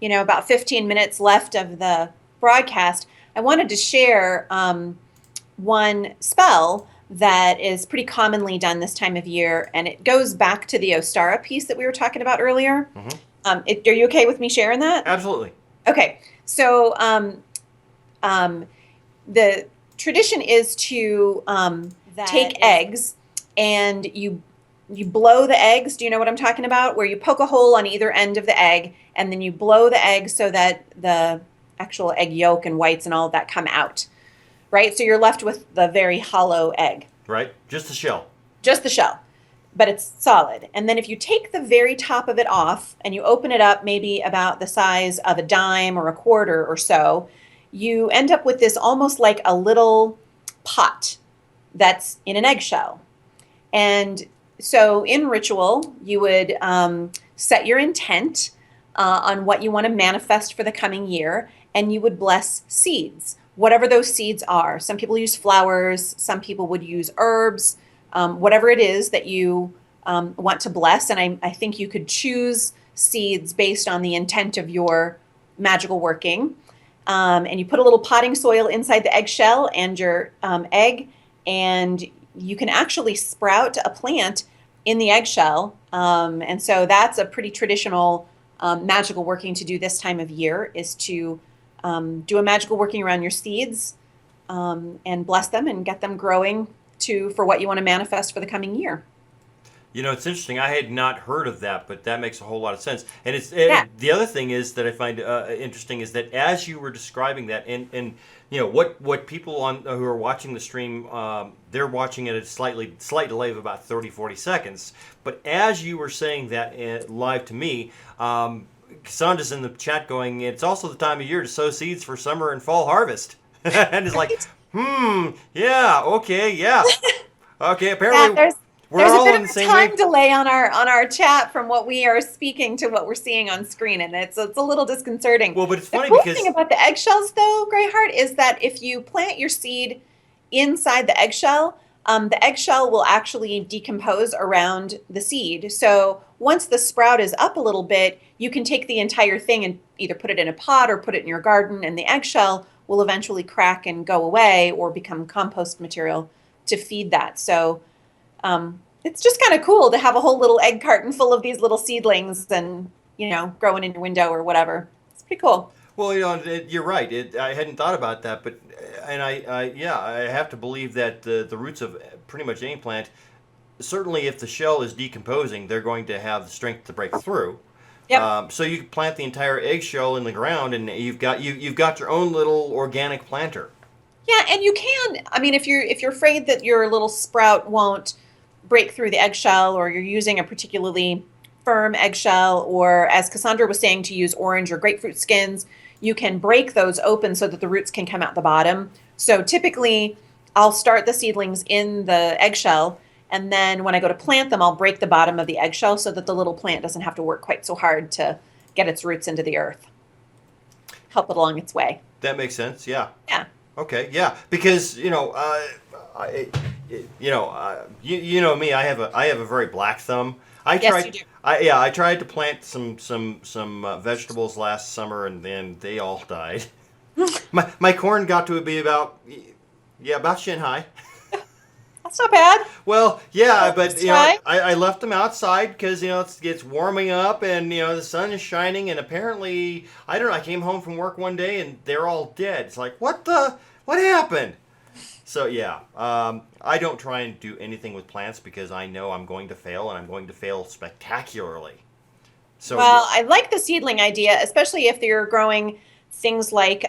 about 15 minutes left of the broadcast. I wanted to share one spell that is pretty commonly done this time of year, and it goes back to the Ostara piece that we were talking about earlier. Mm-hmm. Are you okay with me sharing that? Absolutely. Okay, so the tradition is to take eggs and you blow the eggs. Do you know what I'm talking about? Where you poke a hole on either end of the egg, and then you blow the egg so that the actual egg yolk and whites and all of that come out, right? So you're left with the very hollow egg. Right, just the shell. Just the shell, but it's solid. And then if you take the very top of it off and you open it up maybe about the size of a dime or a quarter or so, you end up with this almost like a little pot that's in an eggshell. And so in ritual, you would set your intent on what you want to manifest for the coming year, and you would bless seeds, whatever those seeds are. Some people use flowers, some people would use herbs, whatever it is that you want to bless. And I think you could choose seeds based on the intent of your magical working. And you put a little potting soil inside the eggshell and your egg, and you can actually sprout a plant in the eggshell. And so that's a pretty traditional magical working to do this time of year, is to do a magical working around your seeds and bless them and get them growing for what you want to manifest for the coming year. It's interesting. I had not heard of that, but that makes a whole lot of sense. And the other thing is that I find interesting is that as you were describing that, and what people who are watching the stream, they're watching it at a slight delay of about 30-40 seconds. But as you were saying that live to me, Cassandra's in the chat going, it's also the time of year to sow seeds for summer and fall harvest. And it's like, yeah, okay, yeah. Okay, apparently there's all a bit on of the a same time wave. delay on our chat from what we are speaking to what we're seeing on screen, and it's a little disconcerting. Well, but it's funny the cool because thing about the eggshells, though, Greyheart, is that if you plant your seed inside the eggshell will actually decompose around the seed. So once the sprout is up a little bit, you can take the entire thing and either put it in a pot or put it in your garden, and the eggshell will eventually crack and go away or become compost material to feed that. So it's just kind of cool to have a whole little egg carton full of these little seedlings and, growing in your window or whatever. It's pretty cool. Well, you're right. I hadn't thought about that, but I have to believe that the roots of pretty much any plant, certainly if the shell is decomposing, they're going to have the strength to break through. Yep. So you can plant the entire eggshell in the ground, and you've got your own little organic planter. Yeah, and you can. I mean, if you're afraid that your little sprout won't break through the eggshell, or you're using a particularly firm eggshell, or as Cassandra was saying, to use orange or grapefruit skins, you can break those open so that the roots can come out the bottom. So typically, I'll start the seedlings in the eggshell, and then when I go to plant them, I'll break the bottom of the eggshell so that the little plant doesn't have to work quite so hard to get its roots into the earth. Help it along its way. That makes sense. Yeah. Yeah. Okay. Yeah. Because you know me. I have a very black thumb. Yes, you do. I tried to plant some vegetables last summer, and then they all died. My corn got to be about shin high. It's not bad. Well, yeah, but Let's try. I left them outside because it's warming up and the sun is shining, and apparently I don't know. I came home from work one day and they're all dead. It's like what happened? So yeah, I don't try and do anything with plants because I know I'm going to fail, and I'm going to fail spectacularly. So Well, I like the seedling idea, especially if you're growing things like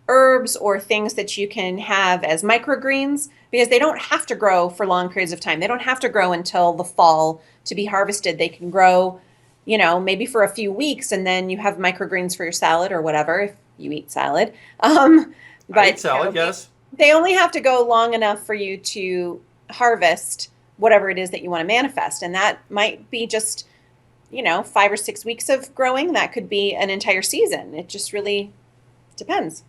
herbs or things that you can have as microgreens, because they don't have to grow for long periods of time. They don't have to grow until the fall to be harvested. They can grow, maybe for a few weeks, and then you have microgreens for your salad or whatever if you eat salad. I eat But salad, yes. they only have to go long enough for you to harvest whatever it is that you want to manifest, and that might be just 5 or 6 weeks of growing. That could be an entire season. It just really depends.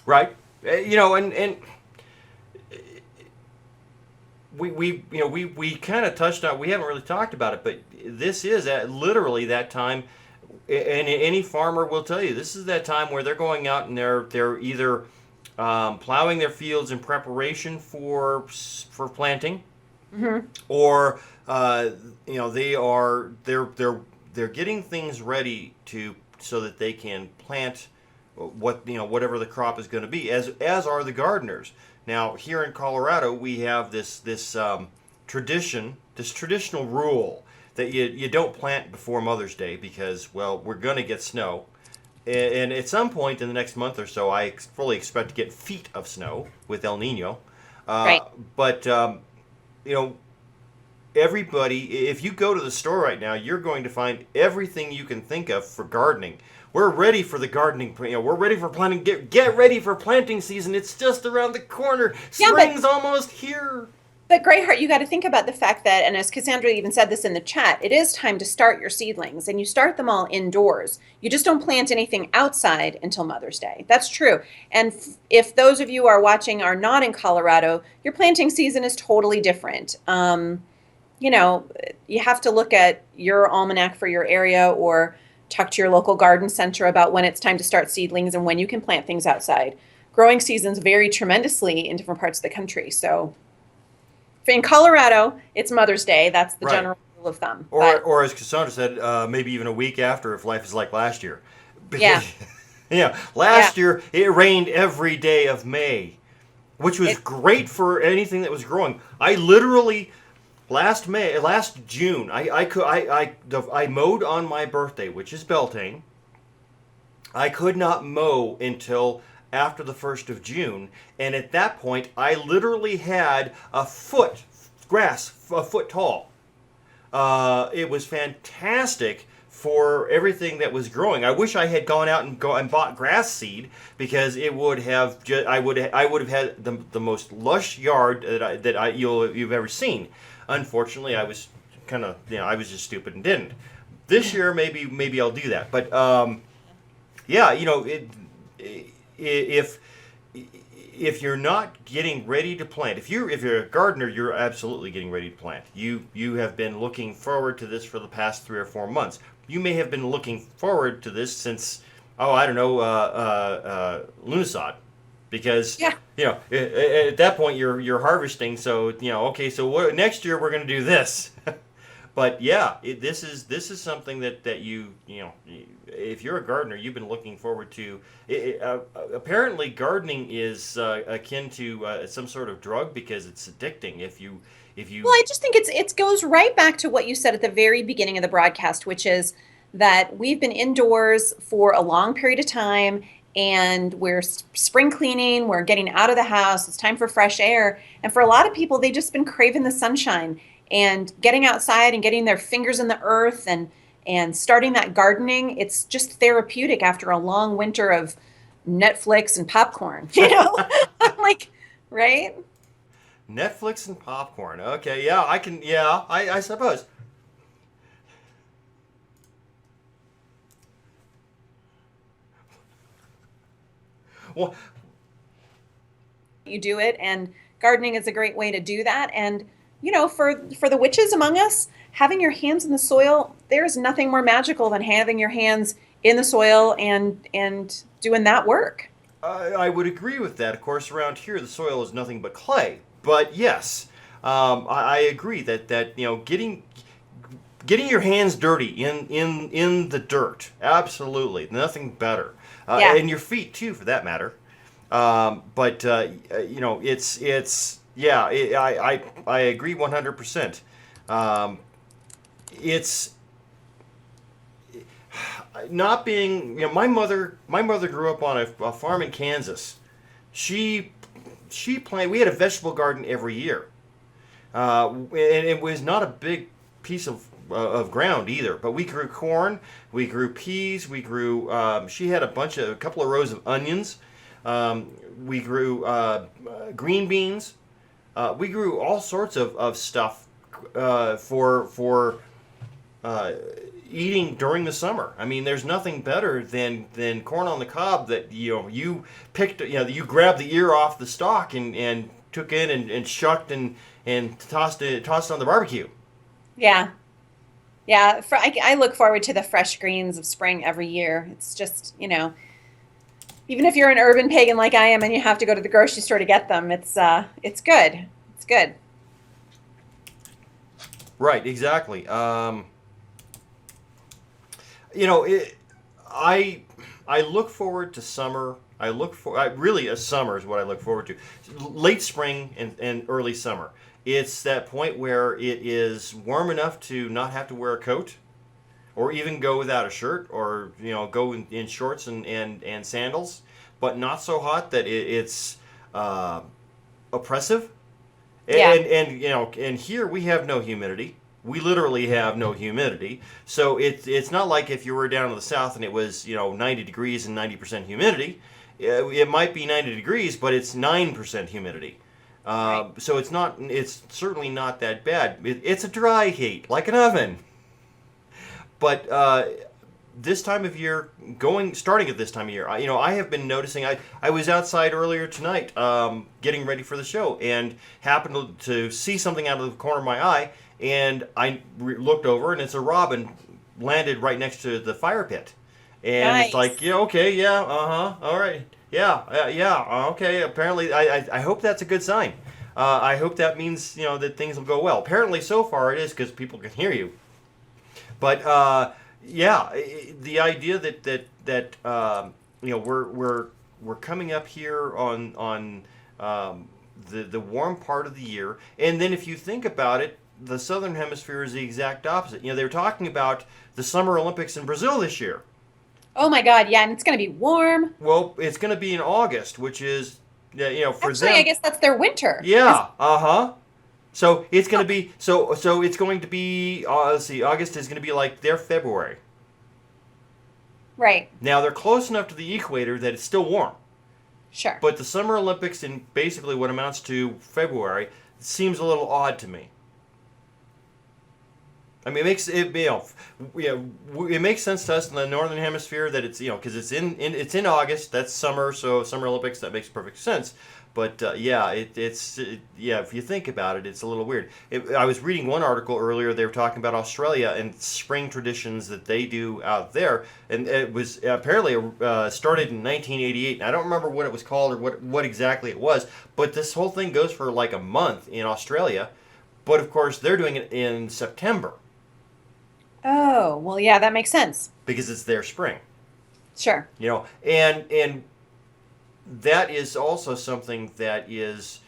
Right. And we kind of touched on. We haven't really talked about it, but this is literally that time. And any farmer will tell you this is that time where they're going out and they're either plowing their fields in preparation for planting, or they're getting things ready so that they can plant whatever the crop is going to be, as are the gardeners. Now here in Colorado we have this traditional rule that you don't plant before Mother's Day because we're going to get snow, and at some point in the next month or so I fully expect to get feet of snow with El Nino. Right. But everybody, if you go to the store right now, you're going to find everything you can think of for gardening. We're ready for the gardening. We're ready for planting. Get ready for planting season. It's just around the corner. Spring's almost here. But Greyheart, you got to think about the fact that, and as Cassandra even said this in the chat, it is time to start your seedlings, and you start them all indoors. You just don't plant anything outside until Mother's Day. That's true. And if those of you are watching are not in Colorado, your planting season is totally different. You have to look at your almanac for your area, or talk to your local garden center about when it's time to start seedlings and when you can plant things outside. Growing seasons vary tremendously in different parts of the country. So in Colorado, it's Mother's Day. That's the general rule of thumb. Or as Cassandra said, maybe even a week after if life is like last year. Yeah. Last year it rained every day of May, which was great for anything that was growing. I literally last June, I mowed on my birthday, which is Beltane. I could not mow until after the 1st of June, and at that point, I literally had grass a foot tall. It was fantastic for everything that was growing. I wish I had gone out and bought grass seed, because it would have I would have had the most lush yard that you've ever seen. Unfortunately, I was I was just stupid and didn't. This year, maybe I'll do that. But if you're not getting ready to plant, if you're a gardener, you're absolutely getting ready to plant. You have been looking forward to this for the past 3 or 4 months. You may have been looking forward to this since Lunisod. Because at that point you're harvesting, so okay, so next year we're going to do this. But this is something that you if you're a gardener, you've been looking forward to. Apparently, gardening is akin to some sort of drug, because it's addicting. If you Well, I just think it goes right back to what you said at the very beginning of the broadcast, which is that we've been indoors for a long period of time. And we're spring cleaning, we're getting out of the house, it's time for fresh air. And for a lot of people, they've just been craving the sunshine and getting outside and getting their fingers in the earth and starting that gardening. It's just therapeutic after a long winter of Netflix and popcorn, right? Netflix and popcorn. Okay, I suppose. Well, you do it, and gardening is a great way to do that. And for the witches among us, having your hands in the soil, there's nothing more magical than having your hands in the soil and doing that work. I would agree with that. Of course, around here the soil is nothing but clay, but yes, I agree that getting your hands dirty in the dirt, absolutely, nothing better, Yeah. and your feet too, for that matter. But it's yeah, I agree 100%. Um, it's not being, my mother grew up on a farm in Kansas. She she planted. We had a vegetable garden every year, and it was not a big piece of ground either. But we grew corn, we grew peas, we grew. She had a couple of rows of onions. We grew green beans. We grew all sorts of stuff for uh, eating during the summer. I mean, there's nothing better than corn on the cob that you picked. You grabbed the ear off the stalk and took in and shucked and tossed on the barbecue. Yeah. Yeah. I look forward to the fresh greens of spring every year. It's just, even if you're an urban pagan like I am and you have to go to the grocery store to get them, it's good. It's good. Right, exactly. You know, it, I I look forward to summer. Really, a summer is what I look forward to. Late spring and early summer. It's that point where it is warm enough to not have to wear a coat, or even go without a shirt, or go in shorts and sandals, but not so hot that it's uh, oppressive. Yeah. And here we have no humidity. We literally have no humidity. So it's not like if you were down in the south and it was 90 degrees and 90% humidity. It might be 90 degrees, but it's 9% humidity. Right. So it's certainly not that bad. It's a dry heat, like an oven. But this time of year, starting at this time of year, I have been noticing. I was outside earlier tonight, getting ready for the show, and happened to see something out of the corner of my eye, and I looked over, and it's a robin landed right next to the fire pit, and it's Nice. like, yeah, okay, yeah, all right, yeah, yeah, okay. Apparently, I hope that's a good sign. I hope that means that things will go well. Apparently, so far it is, because people can hear you. But yeah, the idea that we're coming up here on the warm part of the year, and then if you think about it, the southern hemisphere is the exact opposite. They were talking about the Summer Olympics in Brazil this year. Oh my God. Yeah. And it's going to be warm. Well, it's going to be in August, which is for Actually, I them. guess that's their winter. Yeah, uh-huh. So it's going to be so it's going to be let's see, August is going to be like their February. Right. Now they're close enough to the equator that it's still warm. Sure. But the Summer Olympics in basically what amounts to February seems a little odd to me. I mean, it makes it makes sense to us in the northern hemisphere that it's because it's in August. That's summer, so Summer Olympics, that makes perfect sense. But yeah, if you think about it, it's a little weird. I was reading one article earlier. They were talking about Australia and spring traditions that they do out there, and it was apparently started in 1988. And I don't remember what it was called or what exactly it was, but this whole thing goes for like a month in Australia. But of course, they're doing it in September Oh, well, yeah, that makes sense. because it's their spring. Sure. And that is also something that is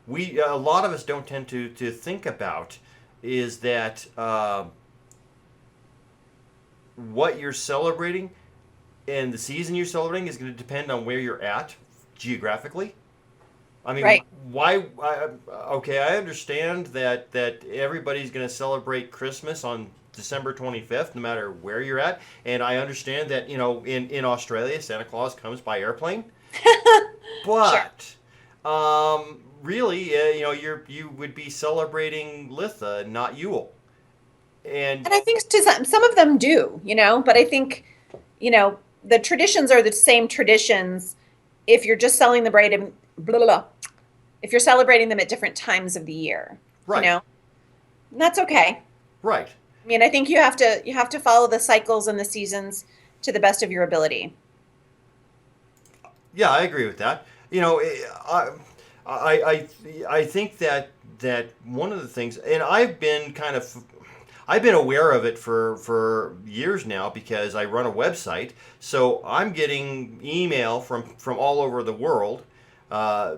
we a lot of us don't tend to think about is that what you're celebrating and the season you're celebrating is going to depend on where you're at geographically. I mean, Right. why? Okay, I understand that everybody's going to celebrate Christmas on December 25th, no matter where you're at, and I understand that in Australia Santa Claus comes by airplane, Sure. but really, you would be celebrating Litha, not Yule, and And I think to some of them do, but I think, the traditions are the same traditions if you're just selling the bread and blah, blah, blah, if you're celebrating them at different times of the year, you right, know, and that's okay. right. I mean, I think you have to follow the cycles and the seasons to the best of your ability. Yeah, I agree with that. I think that one of the things, and I've been aware of it for years now because I run a website. So I'm getting email from all over the world, uh,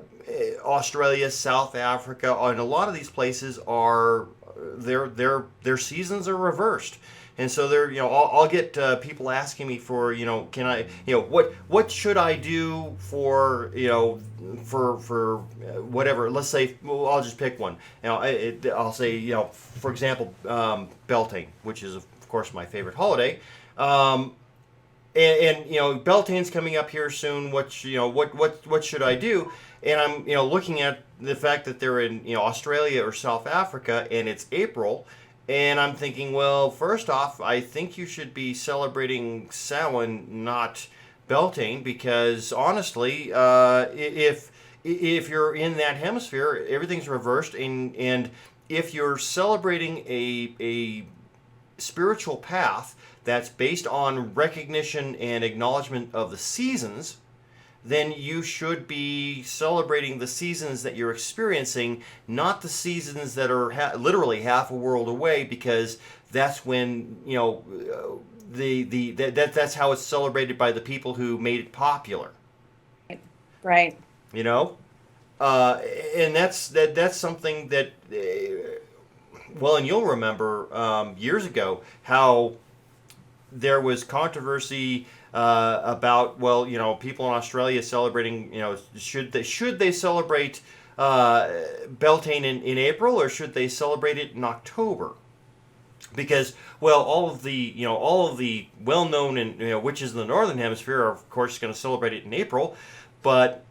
Australia, South Africa, and a lot of these places are their seasons are reversed. And so they're, I'll get people asking me for, can I, what should I do for, whatever. Let's say, well, I'll just pick one. I'll say, for example, Beltane, which is of course my favorite holiday. And Beltane's coming up here soon. What should I do? And I'm looking at the fact that they're in Australia or South Africa, and it's April. And I'm thinking, well, first off, I think you should be celebrating Samhain, not Beltane, because honestly, if you're in that hemisphere, everything's reversed, and if you're celebrating a spiritual path that's based on recognition and acknowledgement of the seasons, then you should be celebrating the seasons that you're experiencing, not the seasons that are literally half a world away, because that's when that's how it's celebrated by the people who made it popular. Right. And that's something that well, and you'll remember years ago how there was controversy about, well, people in Australia celebrating, should they celebrate Beltane in April, or should they celebrate it in October? Because, well, all of the well-known witches in the northern hemisphere are of course going to celebrate it in April, but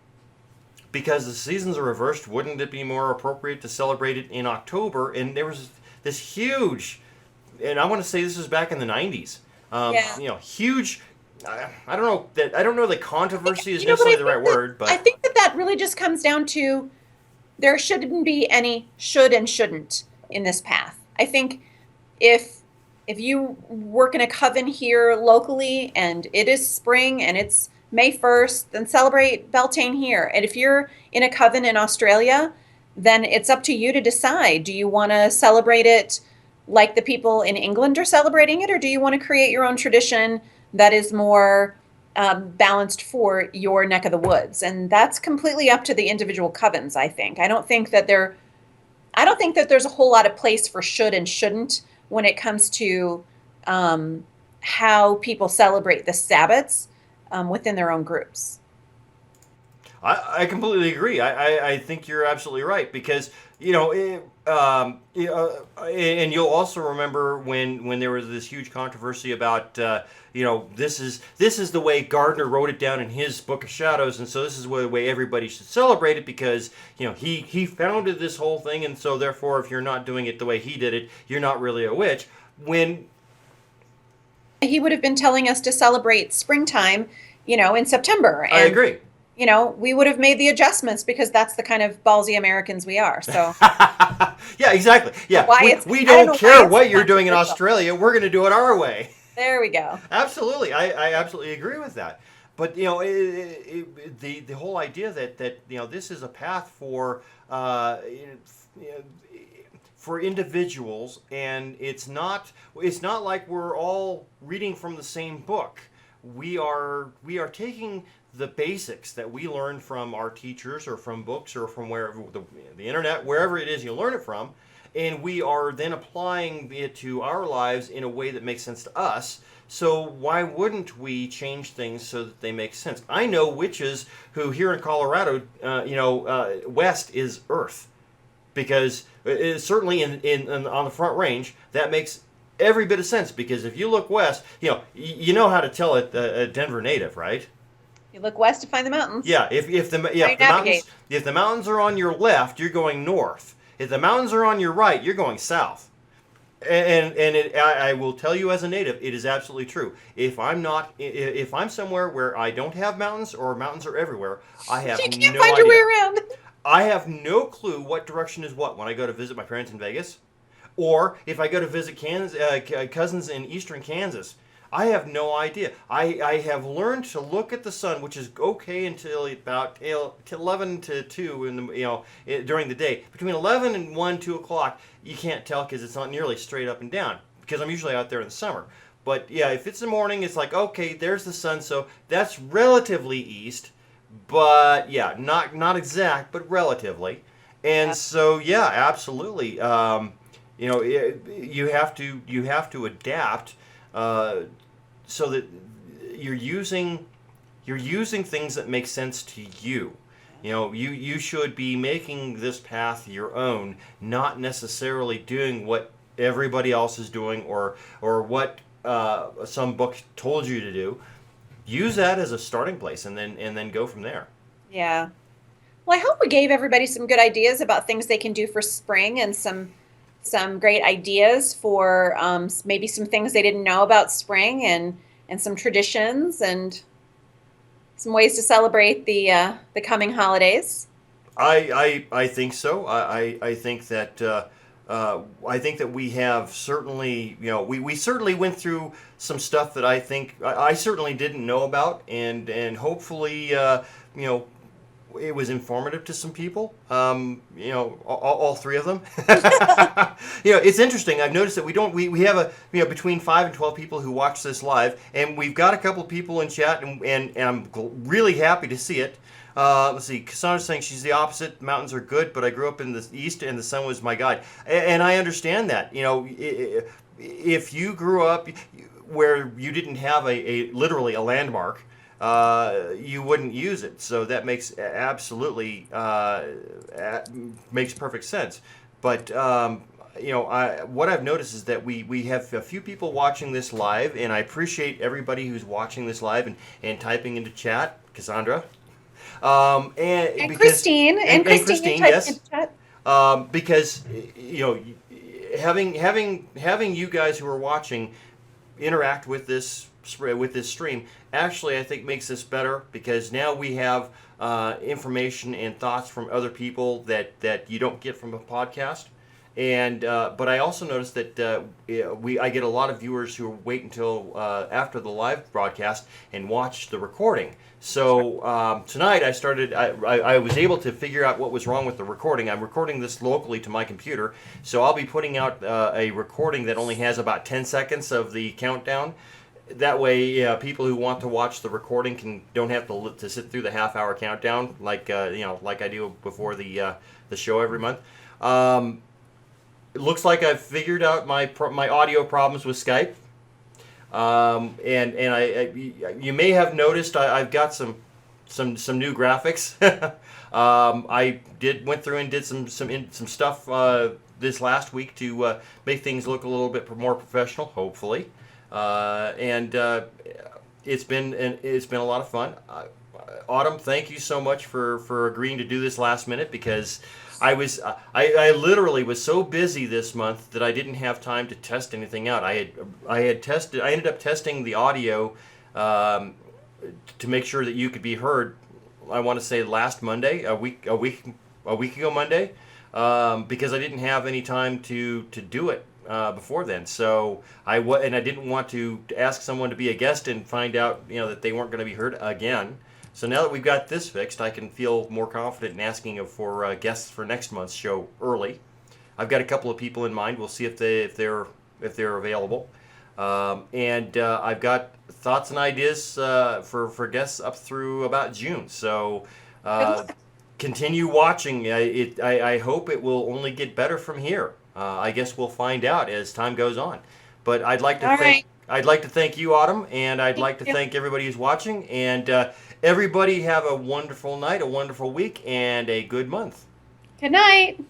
because the seasons are reversed, wouldn't it be more appropriate to celebrate it in October? And there was this huge, and I want to say this was back in the 90s. Huge. I don't know that controversy is necessarily the right word, but I think that really just comes down to there shouldn't be any should and shouldn't in this path. I think if you work in a coven here locally and it is spring and it's May 1st, then celebrate Beltane here. And if you're in a coven in Australia, then it's up to you to decide. Do you want to celebrate it like the people in England are celebrating it, or do you want to create your own tradition that is more balanced for your neck of the woods? And that's completely up to the individual covens, I think. I don't think that there's a whole lot of place for should and shouldn't when it comes to how people celebrate the Sabbats within their own groups. I completely agree. I think you're absolutely right, because and you'll also remember when there was this huge controversy about this is the way Gardner wrote it down in his Book of Shadows, and so this is the way everybody should celebrate it, because he founded this whole thing, and so therefore if you're not doing it the way he did it, you're not really a witch. When he would have been telling us to celebrate springtime, in September. And, I agree. We would have made the adjustments because that's the kind of ballsy Americans we are. So yeah, exactly. Yeah, we don't care what you're doing in Australia. We're going to do it our way. There we go. Absolutely, I absolutely agree with that. But the whole idea that this is a path for individuals, and it's not like we're all reading from the same book. We are taking the basics that we learned from our teachers or from books or from wherever the internet, wherever it is you learn it from, and we are then applying it to our lives in a way that makes sense to us. So why wouldn't we change things so that they make sense? I know witches who here in Colorado, west is earth, because certainly in on the Front Range that makes every bit of sense, because if you look west, you know how to tell a Denver native, right? You look west to find the mountains. Yeah, if the mountains are on your left, you're going north. If the mountains are on your right, you're going south. And I will tell you as a native, it is absolutely true. If I'm somewhere where I don't have mountains, or mountains are everywhere, I have no idea. You can't find your way around. I have no clue what direction is what when I go to visit my parents in Vegas, or if I go to visit cousins in eastern Kansas. I have no idea. I have learned to look at the sun, which is okay until about 11 to 2 in the during the day. Between 11 and 1, 2 o'clock, you can't tell because it's not nearly straight up and down. Because I'm usually out there in the summer. But yeah, if it's the morning, it's like okay, there's the sun, so that's relatively east. But yeah, not exact, but relatively. And Yeah. so yeah, absolutely. You have to adapt uh, so that you're using things that make sense to you. You should be making this path your own, not necessarily doing what everybody else is doing or what some book told you to do. Use that as a starting place, and then go from there. Yeah. Well, I hope we gave everybody some good ideas about things they can do for spring and some great ideas for maybe some things they didn't know about spring and some traditions and some ways to celebrate the coming holidays. I think so. I think that I think that we have certainly we certainly went through some stuff that I think I certainly didn't know about, and hopefully it was informative to some people. All three of them. It's interesting. I've noticed that we have between 5 and 12 people who watch this live, and we've got a couple of people in chat, and I'm really happy to see it. Let's see. Cassandra's saying she's the opposite. Mountains are good, but I grew up in the east, and the sun was my guide. And I understand that. If you grew up where you didn't have literally a landmark, you wouldn't use it. So that makes absolutely makes perfect sense. But what I've noticed is that we have a few people watching this live, and I appreciate everybody who's watching this live and typing into chat. Cassandra. And Christine, and Christine, yes, chat. because having you guys who are watching interact with this stream actually I think makes this better, because now we have information and thoughts from other people that you don't get from a podcast. And but I also noticed that I get a lot of viewers who wait until after the live broadcast and watch the recording. So tonight I was able to figure out what was wrong with the recording. I'm recording this locally to my computer, so I'll be putting out a recording that only has about 10 seconds of the countdown. That way, people who want to watch the recording don't have to sit through the half-hour countdown like like I do before the show every month. It looks like I've figured out my audio problems with Skype, and you may have noticed I've got some new graphics. I went through and did some stuff this last week to make things look a little bit more professional, hopefully, and it's been a lot of fun. Autumn, thank you so much for agreeing to do this last minute, because I literally was so busy this month that I didn't have time to test anything out. I ended up testing the audio to make sure that you could be heard. I want to say last Monday, a week ago Monday, because I didn't have any time to do it before then. So I didn't want to ask someone to be a guest and find out that they weren't going to be heard again. So now that we've got this fixed, I can feel more confident in asking for guests for next month's show early. I've got a couple of people in mind. We'll see if they're available, and I've got thoughts and ideas for guests up through about June. So continue watching. I hope it will only get better from here. I guess we'll find out as time goes on. But I'd like to thank you, Autumn, and I'd like to thank everybody who's watching, and everybody have a wonderful night, a wonderful week, and a good month. Good night.